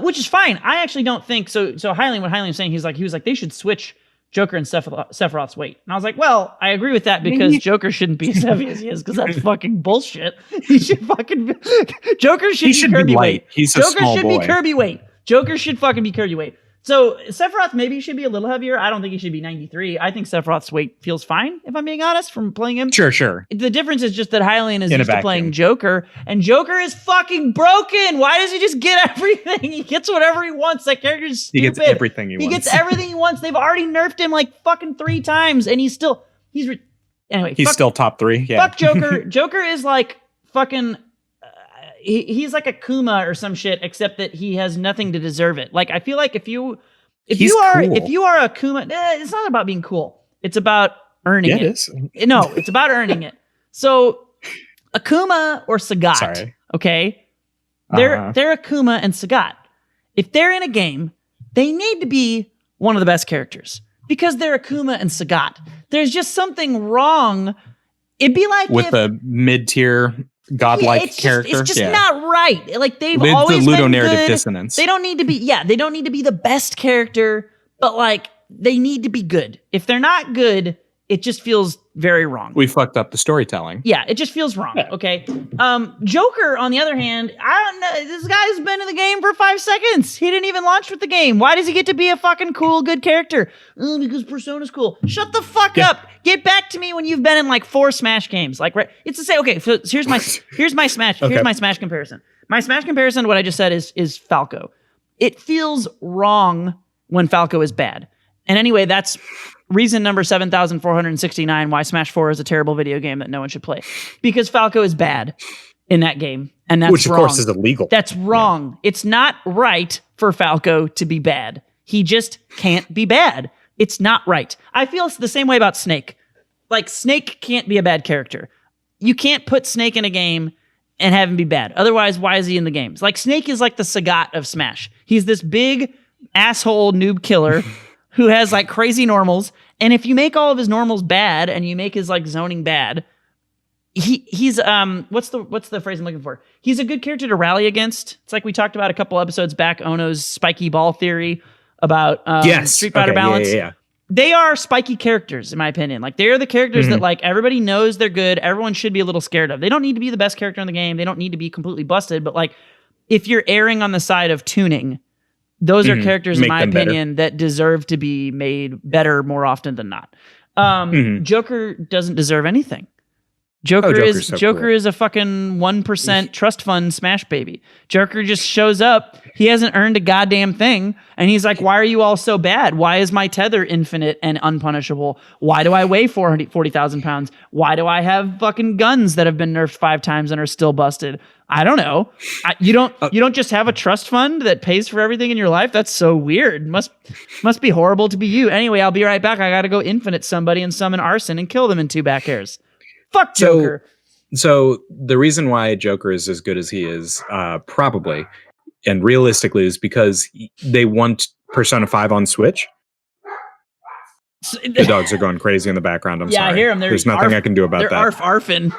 S1: which is fine. I actually don't think so. So Hylian, what Hylian was saying, he was like, they should switch Joker and Sephiroth's weight. And I was like, well, I agree with that because Joker shouldn't be as heavy as he is because that's fucking bullshit. He should fucking Joker should be Kirby weight.
S3: He's a small boy.
S1: Joker should be Kirby weight. Joker should fucking be Kirby weight. So Sephiroth maybe should be a little heavier. I don't think he should be 93. I think Sephiroth's weight feels fine, if I'm being honest, from playing him.
S3: Sure.
S1: The difference is just that Hylian is used to playing Joker, and Joker is fucking broken. Why does he just get everything? He gets whatever he wants. That character's stupid.
S3: He gets everything he wants.
S1: He gets everything he wants. They've already nerfed him like fucking 3 times, and he's still
S3: still top 3. Yeah.
S1: Fuck Joker. Joker is like fucking. He's like a Kuma or some shit, except that he has nothing to deserve it. Like I feel like if you are a Kuma, it's not about being cool. It's about earning it.
S3: It is.
S1: No, it's about earning it. So Akuma or Sagat, okay? They're Akuma and Sagat. If they're in a game, they need to be one of the best characters because they're Akuma and Sagat. There's just something wrong. It'd be like
S3: with a mid-tier godlike character.
S1: It's just not right. Like they've
S3: with
S1: always
S3: the
S1: been
S3: ludonarrative
S1: good.
S3: Dissonance.
S1: They don't need to be. Yeah, they don't need to be the best character, but like they need to be good. If they're not good, it just feels very wrong.
S3: We fucked up the storytelling.
S1: Yeah, it just feels wrong. Yeah. Okay. Joker, on the other hand, I don't know. This guy's been in the game for 5 seconds. He didn't even launch with the game. Why does he get to be a fucking cool, good character? Because Persona's cool. Shut the fuck up. Get back to me when you've been in like 4 Smash games. Like, right? It's to say, okay. So here's my Smash. Okay. Here's my Smash comparison. My Smash comparison to what I just said is Falco. It feels wrong when Falco is bad. And anyway, that's reason number 7,469 why Smash 4 is a terrible video game that no one should play. Because Falco is bad in that game. And that's
S2: Which, of
S1: wrong.
S2: course, is illegal.
S1: That's wrong. Yeah. It's not right for Falco to be bad. He just can't be bad. It's not right. I feel the same way about Snake. Like, Snake can't be a bad character. You can't put Snake in a game and have him be bad. Otherwise, why is he in the games? Like, Snake is like the Sagat of Smash. He's this big asshole noob killer who has like crazy normals, and if you make all of his normals bad and you make his like zoning bad, he's what's the phrase I'm looking for? He's a good character to rally against. It's like we talked about a couple episodes back, Ono's spiky ball theory about Street Fighter balance.
S2: Yeah.
S1: They are spiky characters, in my opinion. Like, they are the characters that like everybody knows they're good. Everyone should be a little scared of. They don't need to be the best character in the game. They don't need to be completely busted. But like, if you're erring on the side of tuning, those are characters, in my opinion, that deserve to be made better more often than not. Joker doesn't deserve anything. Joker is a fucking 1% trust fund Smash baby. Joker just shows up. He hasn't earned a goddamn thing. And he's like, why are you all so bad? Why is my tether infinite and unpunishable? Why do I weigh 40,000 pounds? Why do I have fucking guns that have been nerfed 5 times and are still busted? I don't know. You don't just have a trust fund that pays for everything in your life? That's so weird. Must be horrible to be you. Anyway, I'll be right back. I gotta go infinite somebody and summon Arson and kill them in 2 back airs. Fuck Joker.
S2: So the reason why Joker is as good as he is, probably, and realistically, is because they want Persona 5 on Switch. The dogs are going crazy in the background. I'm sorry.
S1: I hear them.
S2: There's nothing I can do about that.
S1: They're arfing.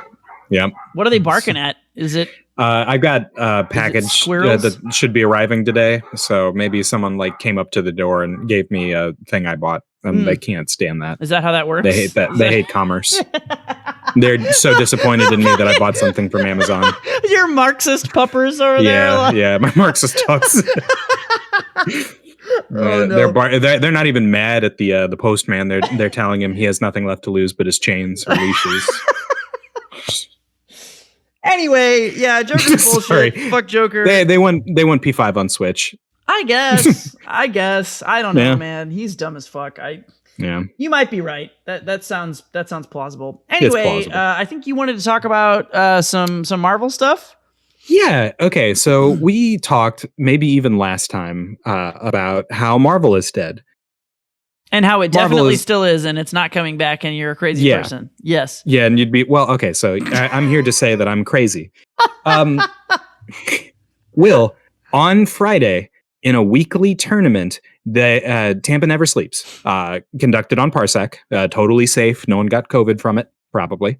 S2: Yeah.
S1: What are they barking at? Is it?
S2: I got a package that should be arriving today. So maybe someone like came up to the door and gave me a thing I bought. And they can't stand that.
S1: Is that how that works?
S2: They hate that. They hate commerce. They're so disappointed in me that I bought something from Amazon.
S1: Your Marxist puppers over
S2: there. Yeah, my Marxist dogs.
S1: No.
S2: They're not even mad at the postman. They're telling him he has nothing left to lose but his chains or leashes.
S1: Anyway, yeah, Joker's bullshit. Fuck Joker.
S2: They want P5 on Switch.
S1: I guess. I don't know, man. He's dumb as fuck. You might be right. That sounds plausible. Anyway, plausible. I think you wanted to talk about some Marvel stuff.
S2: Yeah. Okay. So we talked maybe even last time about how Marvel is dead.
S1: And how it definitely still is, and it's not coming back, and you're a crazy person. Yes.
S2: Yeah, and you'd be, well, okay, so I'm here to say that I'm crazy. Will, on Friday, in a weekly tournament, the Tampa Never Sleeps, conducted on Parsec, totally safe, no one got COVID from it, probably.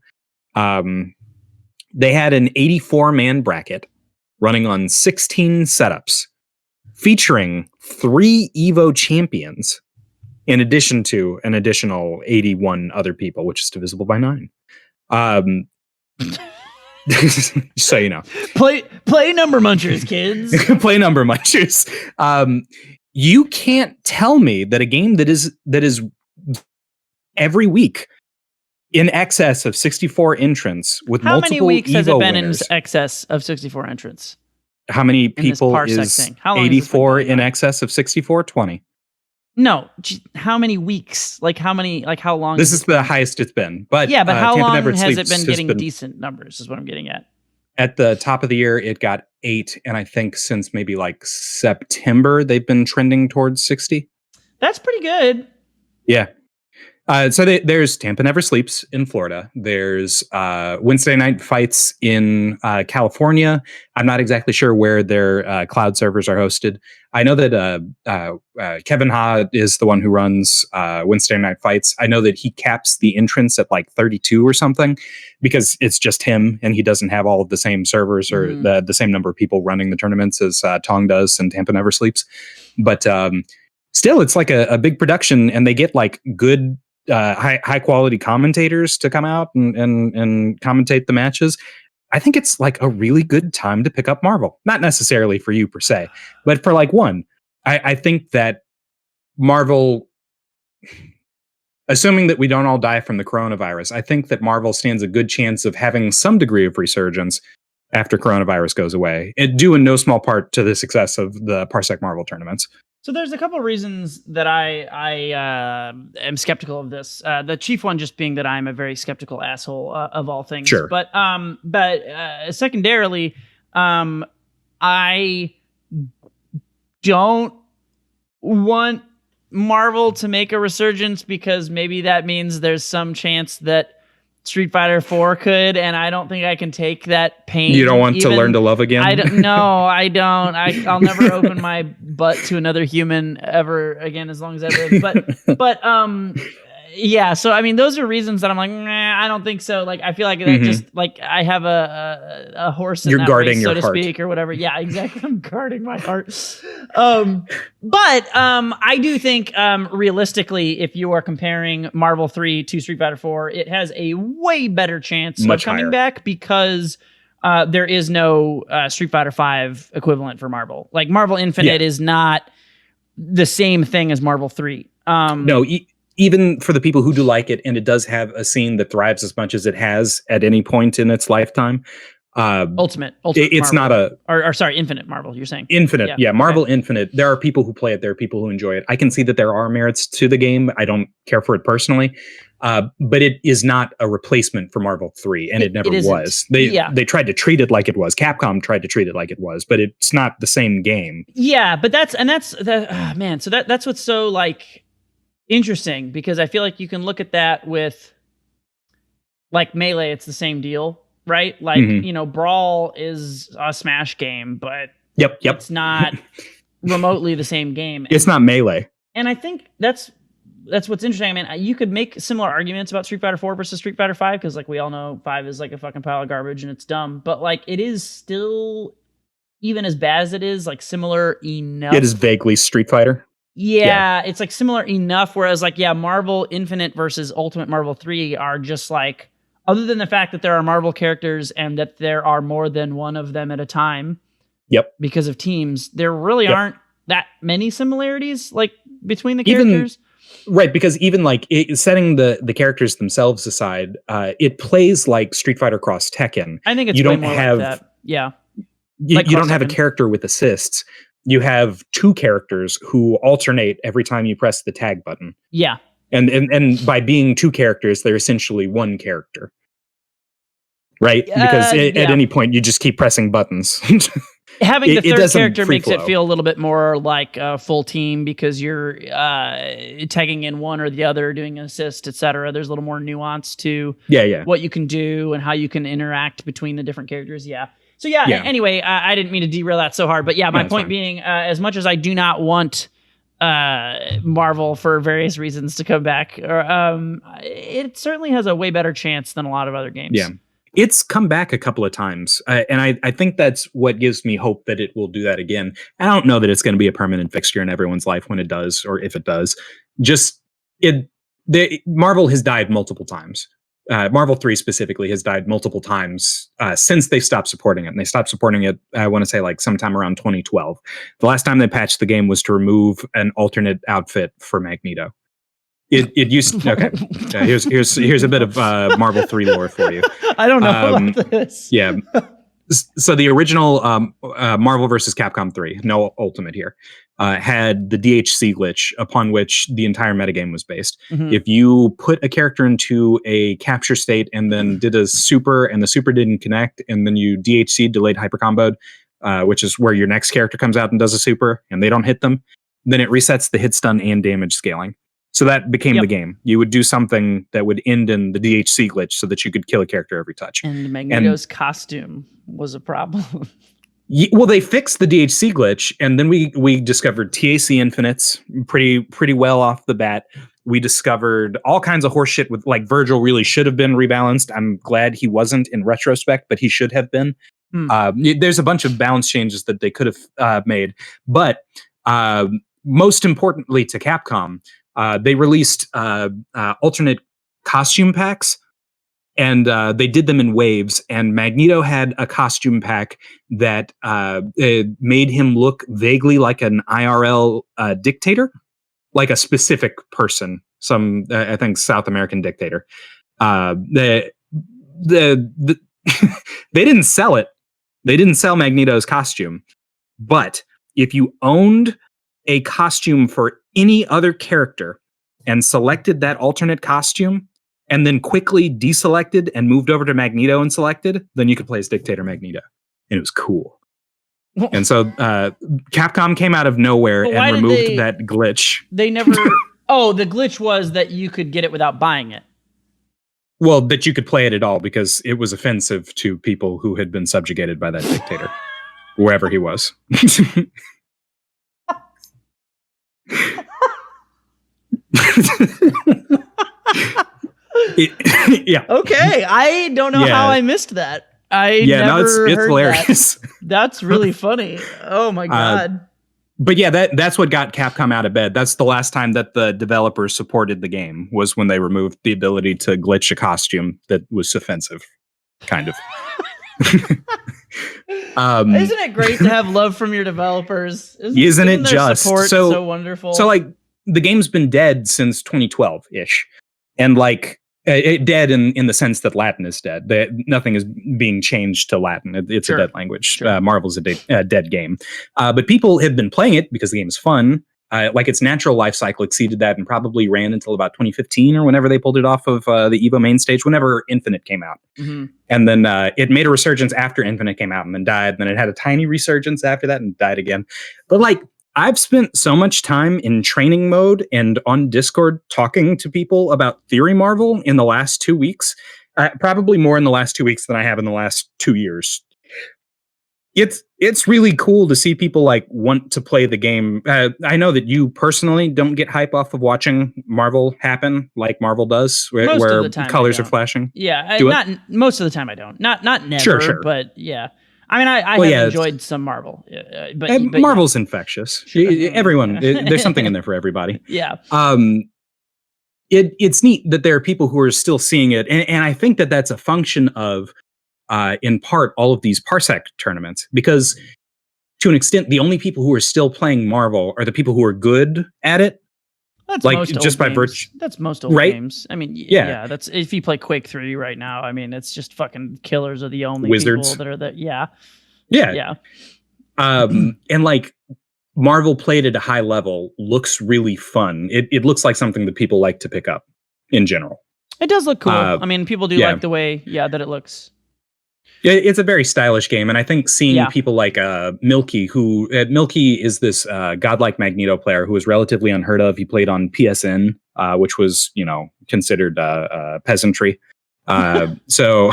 S2: They had an 84-man bracket running on 16 setups, featuring 3 EVO champions, in addition to an additional 81 other people, which is divisible by 9. So you know.
S1: Play number munchers, kids.
S2: Play number munchers. You can't tell me that a game that is every week in excess of 64 entrants with
S1: how
S2: multiple
S1: many weeks
S2: Evo
S1: has it been
S2: winners,
S1: in excess of 64 entrants?
S2: How many people is 84 in excess of 64? 20.
S1: No, how many weeks? Like how long?
S2: This is the highest it's been. But
S1: yeah, but how
S2: Tampa
S1: long
S2: Never
S1: has it
S2: Sleeps
S1: been getting decent numbers is what I'm getting at.
S2: At the top of the year, it got 8. And I think since maybe like September, they've been trending towards 60.
S1: That's pretty good.
S2: Yeah. So there's Tampa Never Sleeps in Florida. There's Wednesday Night Fights in California. I'm not exactly sure where their cloud servers are hosted. I know that Kevin Ha is the one who runs Wednesday Night Fights. I know that he caps the entrance at like 32 or something because it's just him and he doesn't have all of the same servers or the same number of people running the tournaments as Tong does and Tampa Never Sleeps. But still, it's like a big production and they get like good high quality commentators to come out and commentate the matches, I think it's like a really good time to pick up Marvel. Not necessarily for you per se, but for like one. I think that Marvel, assuming that we don't all die from the coronavirus, I think that Marvel stands a good chance of having some degree of resurgence after coronavirus goes away, due in no small part to the success of the Parsec Marvel tournaments.
S1: So there's a couple of reasons that I am skeptical of this. The chief one just being that I'm a very skeptical asshole of all things.
S2: Sure.
S1: But secondarily, I don't want Marvel to make a resurgence because maybe that means there's some chance that Street Fighter 4 could, and I don't think I can take that pain.
S2: You don't want to learn to love again?
S1: I don't. I'll never open my butt to another human ever again as long as I live. But yeah. So I mean, those are reasons that I'm like, I don't think so. Like, I feel like that just like I have a horse in
S2: You're
S1: that
S2: guarding
S1: race,
S2: your
S1: so to
S2: heart.
S1: Speak, or whatever. Yeah, exactly. I'm guarding my heart. But I do think realistically, if you are comparing Marvel 3 to Street Fighter 4, it has a way better chance of coming back because there is no Street Fighter 5 equivalent for Marvel. Like Marvel Infinite is not the same thing as Marvel 3.
S2: No. Even for the people who do like it, and it does have a scene that thrives as much as it has at any point in its lifetime.
S1: Ultimate
S2: it's
S1: Marvel.
S2: not
S1: sorry, Infinite Marvel, you're saying.
S2: Infinite. Yeah, Marvel Infinite. There are people who play it. There are people who enjoy it. I can see that there are merits to the game. I don't care for it personally. But it is not a replacement for Marvel 3, and it never was. They tried to treat it like it was. Capcom tried to treat it like it was, but it's not the same game.
S1: Yeah, but that's man, so that's what's so like interesting, because I feel like you can look at that with like Melee, it's the same deal, right? Like, Brawl is a Smash game, but it's not remotely the same game.
S2: It's not Melee.
S1: And I think that's what's interesting. I mean, you could make similar arguments about Street Fighter 4 versus Street Fighter 5, because like we all know 5 is like a fucking pile of garbage and it's dumb, but like it is still, even as bad as it is, like similar enough.
S2: It is vaguely Street Fighter.
S1: Yeah, it's like similar enough. Whereas like, Marvel Infinite versus Ultimate Marvel 3 are just like, other than the fact that there are Marvel characters and that there are more than one of them at a time.
S2: Yep.
S1: Because of teams, there really aren't that many similarities like between the characters.
S2: Right, because even like setting the characters themselves aside, it plays like Street Fighter Cross Tekken.
S1: I think it's way more like that. Yeah.
S2: You don't have a character with assists. You have two characters who alternate every time you press the tag button.
S1: Yeah.
S2: And by being two characters, they're essentially one character. Right? Because at any point, you just keep pressing buttons.
S1: Having the third character makes it feel a little bit more like a full team, because you're tagging in one or the other, doing an assist, etc. There's a little more nuance to what you can do and how you can interact between the different characters. Yeah. So anyway, I didn't mean to derail that so hard, but my point being, as much as I do not want Marvel for various reasons to come back, it certainly has a way better chance than a lot of other games.
S2: Yeah. It's come back a couple of times, and I think that's what gives me hope that it will do that again. I don't know that it's going to be a permanent fixture in everyone's life when it does, or if it does. Marvel has died multiple times. Marvel 3 specifically has died multiple times since they stopped supporting it. And they stopped supporting it, I want to say, like sometime around 2012. The last time they patched the game was to remove an alternate outfit for Magneto. It used to, okay. Here's a bit of Marvel 3 lore for you.
S1: I don't know about this.
S2: Yeah. So the original Marvel vs. Capcom 3, no Ultimate here, had the DHC glitch upon which the entire metagame was based. Mm-hmm. If you put a character into a capture state and then did a super and the super didn't connect, and then you DHC, delayed hypercomboed, which is where your next character comes out and does a super and they don't hit them, then it resets the hit stun and damage scaling. So that became the game. You would do something that would end in the DHC glitch so that you could kill a character every touch.
S1: And Magneto's costume was a problem.
S2: Well, they fixed the DHC glitch, and then we discovered TAC infinites pretty well off the bat. We discovered all kinds of horse shit with, like, Virgil really should have been rebalanced. I'm glad he wasn't in retrospect, but he should have been. There's a bunch of balance changes that they could have made. But most importantly to Capcom, they released alternate costume packs, and they did them in waves. And Magneto had a costume pack that made him look vaguely like an IRL dictator, like a specific person, some I think South American dictator. They didn't sell it. They didn't sell Magneto's costume, but if you owned a costume for any other character and selected that alternate costume and then quickly deselected and moved over to Magneto and selected, then you could play as Dictator Magneto. And it was cool. And so Capcom came out of nowhere and removed that glitch.
S1: They never... Oh, the glitch was that you could get it without buying it.
S2: Well, that you could play it at all because it was offensive to people who had been subjugated by that dictator, wherever he was. Yeah.
S1: Okay. I don't know how I missed that. It's hilarious. That's really funny. Oh my God.
S2: But yeah, that's what got Capcom out of bed. That's the last time that the developers supported the game, was when they removed the ability to glitch a costume that was offensive, kind of.
S1: Isn't it great to have love from your developers?
S2: Isn't it just
S1: so wonderful?
S2: So like the game's been dead since 2012-ish, and like dead in the sense that Latin is dead. Nothing is being changed to Latin. It's a dead language. Sure. Marvel's a dead game. But people have been playing it because the game is fun. Like its natural life cycle exceeded that and probably ran until about 2015 or whenever they pulled it off of the EVO main stage, whenever Infinite came out. Mm-hmm. And then it made a resurgence after Infinite came out and then died. And then it had a tiny resurgence after that and died again. But like, I've spent so much time in training mode and on Discord talking to people about Theory Marvel in the last 2 weeks, probably more in the last 2 weeks than I have in the last 2 years. It's really cool to see people like want to play the game. I know that you personally don't get hype off of watching Marvel happen like Marvel does, where colors are flashing.
S1: Yeah, most of the time I don't. Not never, sure. But yeah. I mean, I have enjoyed some Marvel, but
S2: Marvel's infectious. Everyone, there's something in there for everybody.
S1: Yeah.
S2: It's neat that there are people who are still seeing it, and I think that that's a function of, in part, all of these Parsec tournaments, because to an extent, the only people who are still playing Marvel are the people who are good at it.
S1: That's like most just by virtue. That's most old games. I mean, yeah. That's if you play Quake 3 right now. I mean, it's just fucking killers are the only
S2: wizards
S1: people that are there. Yeah.
S2: And like Marvel played at a high level looks really fun. It looks like something that people like to pick up in general.
S1: It does look cool. I mean, people do like the way that it looks.
S2: It's a very stylish game, and I think seeing people like Milky, Milky is this godlike Magneto player who is relatively unheard of. He played on PSN, which was considered peasantry. So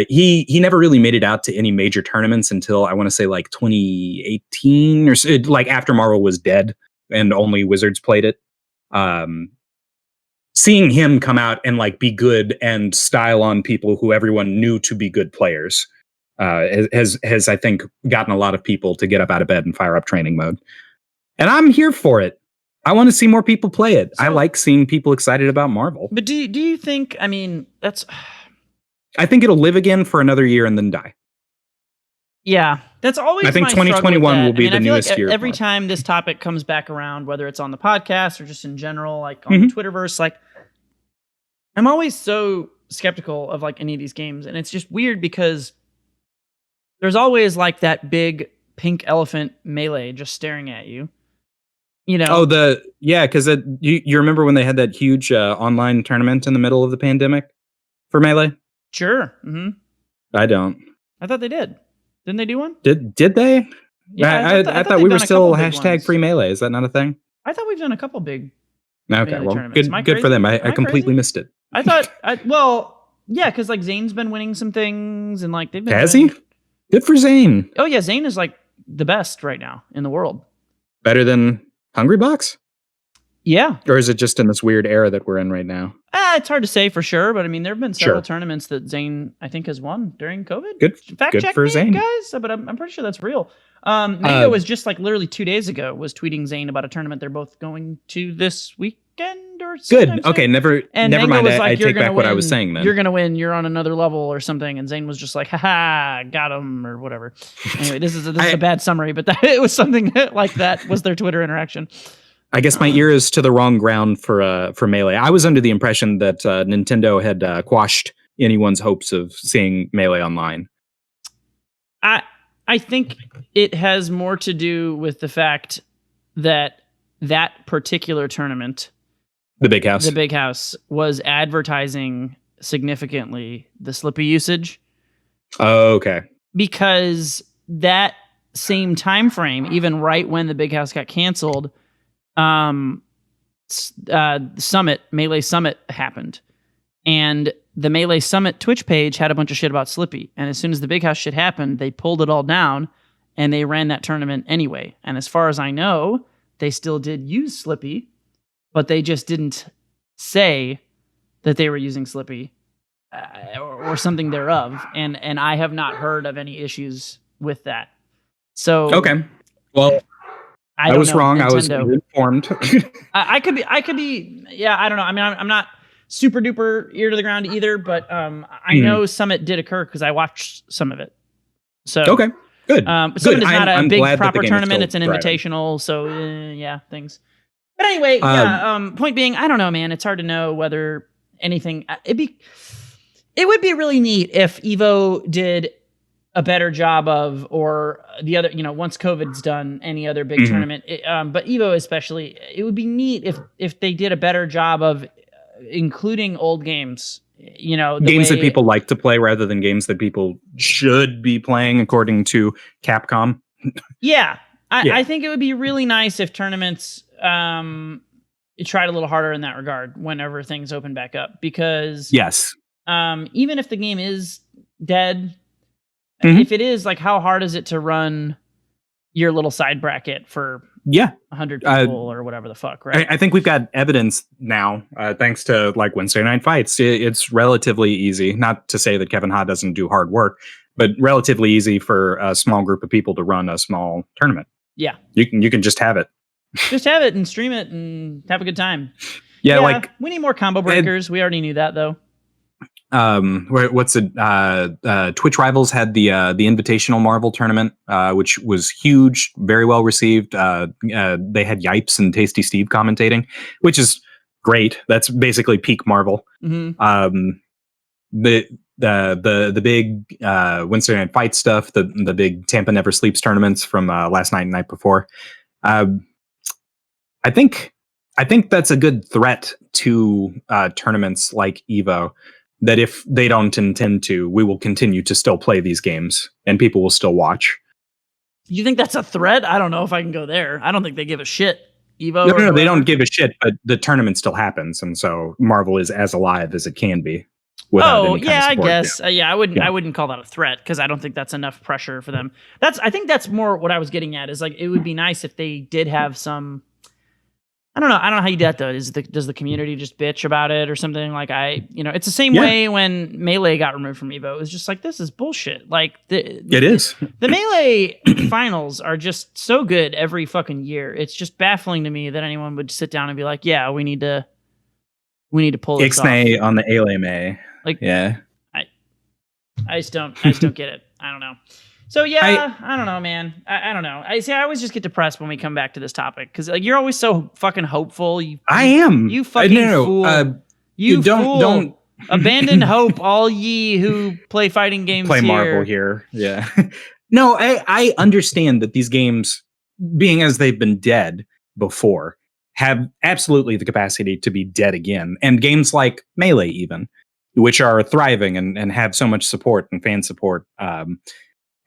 S2: he never really made it out to any major tournaments until I want to say like 2018 or so, like after Marvel was dead and only Wizards played it. Seeing him come out and like be good and style on people who everyone knew to be good players has I think gotten a lot of people to get up out of bed and fire up training mode. And I'm here for it. I want to see more people play it. I like seeing people excited about Marvel.
S1: But do you think, I mean,
S2: I think it'll live again for another year and then die.
S1: Yeah, that's always.
S2: I think 2021 will be the newest year.
S1: Every time this topic comes back around, whether it's on the podcast or just in general, like on the Twitterverse, like I'm always so skeptical of like any of these games, and it's just weird because there's always like that big pink elephant Melee just staring at you.
S2: Oh, because you remember when they had that huge online tournament in the middle of the pandemic for Melee?
S1: Sure. Mm-hmm.
S2: I don't.
S1: I thought they did. Didn't they do one?
S2: Did they?
S1: Yeah,
S2: I thought we were still hashtag free Melee. Is that not a thing?
S1: I thought we've done a couple big.
S2: Okay, well, good for them. I completely missed it.
S1: I thought, because like Zane's been winning some things and like they've been.
S2: Has he? Good for Zane.
S1: Oh yeah, Zane is like the best right now in the world.
S2: Better than Hungrybox?
S1: Yeah.
S2: Or is it just in this weird era that we're in right now?
S1: It's hard to say for sure, but I mean, there have been several tournaments that Zane, I think, has won during COVID.
S2: Good.
S1: Fact
S2: good
S1: check
S2: for
S1: me,
S2: Zane,
S1: guys. But I'm pretty sure that's real. Mango was just like literally 2 days ago was tweeting Zane about a tournament they're both going to this weekend or something.
S2: Good. Okay. Never
S1: Mango
S2: mind.
S1: Was like,
S2: I take back what I was saying then.
S1: You're going to win. You're on another level or something. And Zane was just like, haha, got him or whatever. Anyway, this is a bad summary, but it was something like that was their Twitter interaction.
S2: I guess my ear is to the wrong ground for Melee. I was under the impression that Nintendo had quashed anyone's hopes of seeing Melee online.
S1: I think it has more to do with the fact that particular tournament,
S2: the Big
S1: House, was advertising significantly the Slippi usage.
S2: Oh, okay.
S1: Because that same time frame, even right when the Big House got canceled, Melee Summit happened, and the Melee Summit Twitch page had a bunch of shit about Slippi, and as soon as the Big House shit happened, they pulled it all down and they ran that tournament anyway. And as far as I know, they still did use Slippi, but they just didn't say that they were using Slippi or something thereof, and I have not heard of any issues with that. So
S2: okay, well, I was wrong.
S1: Nintendo.
S2: I was informed.
S1: I could be. Yeah, I don't know. I mean, I'm not super duper ear to the ground either, but I know Summit did occur because I watched some of it. So
S2: okay, good.
S1: Summit is not a big proper tournament. It's an invitational. So yeah, things. But anyway, point being, I don't know, man. It's hard to know whether anything. It would be really neat if Evo did a better job of, or the other, once COVID's done, any other big tournament, but Evo especially, it would be neat if they did a better job of including old games,
S2: games that people like to play rather than games that people should be playing according to Capcom.
S1: Yeah. I think it would be really nice if tournaments tried a little harder in that regard whenever things open back up, because
S2: yes,
S1: even if the game is dead, if it is, like, how hard is it to run your little side bracket for 100 people or whatever the fuck, right?
S2: I think we've got evidence now, thanks to like Wednesday Night Fights. It's relatively easy. Not to say that Kevin Ha doesn't do hard work, but relatively easy for a small group of people to run a small tournament.
S1: Yeah,
S2: you can just have it.
S1: Just have it and stream it and have a good time.
S2: Yeah, like
S1: we need more combo breakers. We already knew that though.
S2: What's it? Twitch Rivals had the Invitational Marvel tournament, which was huge, very well received. They had Yipes and Tasty Steve commentating, which is great. That's basically peak Marvel.
S1: Mm-hmm.
S2: The big Wednesday Night Fight stuff, the big Tampa Never Sleeps tournaments from last night and night before. I think that's a good threat to tournaments like Evo. That if they don't intend to, we will continue to still play these games and people will still watch.
S1: You think that's a threat? I don't know if I can go there. I don't think they give a shit. Evo?
S2: No, they don't give a shit, but the tournament still happens. And so Marvel is as alive as it can be.
S1: I guess. I wouldn't call that a threat because I don't think that's enough pressure for them. I think that's more what I was getting at is like, it would be nice if they did have some, I don't know how you do that though. Does the community just bitch about it or something? Like it's the same way when Melee got removed from Evo. It was just like, this is bullshit. Like
S2: it is.
S1: The Melee finals are just so good every fucking year. It's just baffling to me that anyone would sit down and be like, yeah, we need to pull this off.
S2: Ixnay on the ALMA.
S1: Like,
S2: yeah.
S1: I just don't get it. I don't know. So yeah, I don't know, man. I don't know. I always just get depressed when we come back to this topic because like you're always so fucking hopeful.
S2: I am.
S1: You fucking fool. You
S2: don't
S1: abandon hope, all ye who play fighting games.
S2: Play Marvel here. Yeah. No, I understand that these games, being as they've been dead before, have absolutely the capacity to be dead again. And games like Melee, even, which are thriving and have so much support and fan support.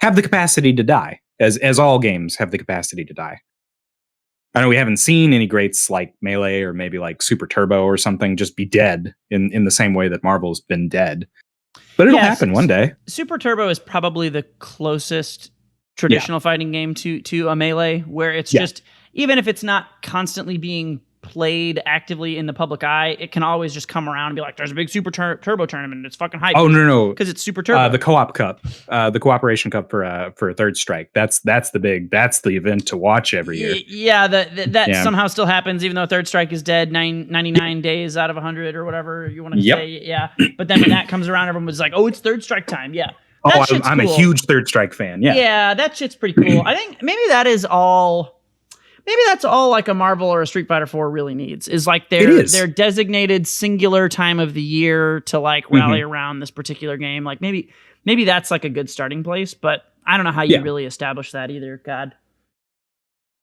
S2: Have the capacity to die, as all games have the capacity to die. I know we haven't seen any greats like Melee or maybe like Super Turbo or something just be dead in the same way that Marvel's been dead. But it'll happen one day.
S1: Super Turbo is probably the closest traditional fighting game to a Melee, where it's just, even if it's not constantly being played actively in the public eye, it can always just come around and be like, there's a big Super Turbo tournament. It's fucking hype.
S2: Oh, no.
S1: Because it's Super Turbo.
S2: The Co-op Cup, the Cooperation Cup for Third Strike. That's the event to watch every year.
S1: Yeah, that somehow still happens, even though Third Strike is dead 99 days out of 100 or whatever you want to say. Yeah. But then when that comes around, everyone was like, oh, it's Third Strike time. Yeah.
S2: I'm cool. A huge Third Strike fan. Yeah.
S1: Yeah, that shit's pretty cool. I think maybe that's all like a Marvel or a Street Fighter 4 really needs is like their designated singular time of the year to like rally around this particular game. Like maybe that's like a good starting place, but I don't know how you really establish that either. God.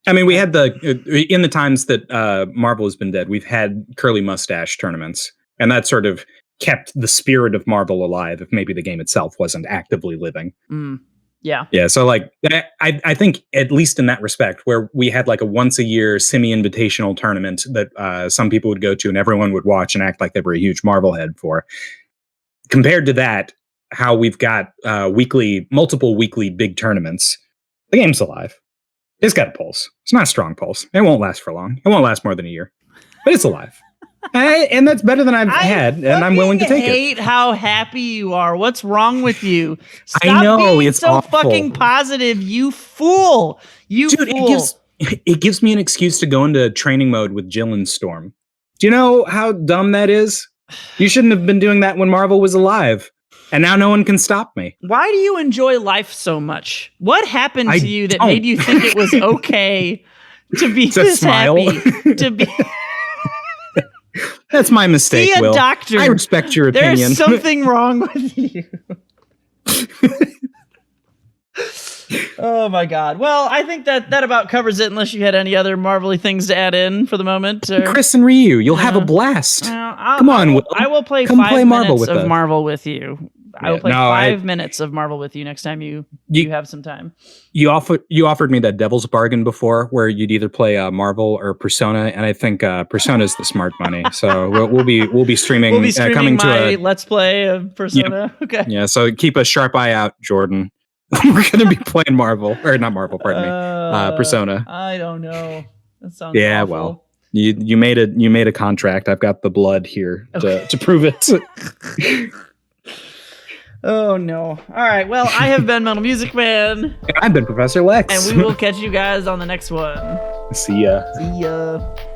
S2: I mean, we had in the times that Marvel has been dead, we've had curly mustache tournaments, and that sort of kept the spirit of Marvel alive if maybe the game itself wasn't actively living.
S1: Yeah.
S2: Yeah. So like, I think at least in that respect, where we had like a once a year semi-invitational tournament that some people would go to and everyone would watch and act like they were a huge Marvel head for. Compared to that, how we've got multiple weekly big tournaments, the game's alive. It's got a pulse. It's not a strong pulse. It won't last for long. It won't last more than a year, but it's alive. And that's better than I've had, and I'm willing to take it.
S1: I hate how happy you are. What's wrong with you? Stop
S2: I know
S1: being
S2: it's
S1: so
S2: awful.
S1: Fucking positive, you fool! You
S2: Dude,
S1: fool!
S2: It gives me an excuse to go into training mode with Jill and Storm. Do you know how dumb that is? You shouldn't have been doing that when Marvel was alive, and now no one can stop me.
S1: Why do you enjoy life so much? What happened to you that made you think it was okay to be this happy? To be.
S2: That's my mistake,
S1: See a
S2: Will.
S1: doctor.
S2: I respect your opinion.
S1: There's something wrong with you. Oh my God. Well, I think that about covers it unless you had any other Marvel-y things to add in for the moment. Or,
S2: Chris and Ryu, you'll have a blast. Come on, Will.
S1: I will play
S2: Come
S1: 5
S2: play
S1: minutes
S2: Marvel
S1: of Marvel with you. I will play 5 minutes of Marvel with you next time you have some time.
S2: You offered me that devil's bargain before, where you'd either play Marvel or Persona, and I think Persona's the smart money. So we'll be streaming.
S1: We'll be streaming
S2: coming
S1: my
S2: to a
S1: Let's Play of Persona.
S2: Yeah.
S1: Okay.
S2: Yeah. So keep a sharp eye out, Jordan. We're gonna be playing Marvel, or not Marvel. Pardon me. Persona.
S1: I don't know. That sounds awful.
S2: Well. You made a contract. I've got the blood here to prove it.
S1: Oh no. All right. Well, I have been Metal Music Man.
S2: I've been Professor Lex.
S1: And we will catch you guys on the next one.
S2: See ya.
S1: See ya.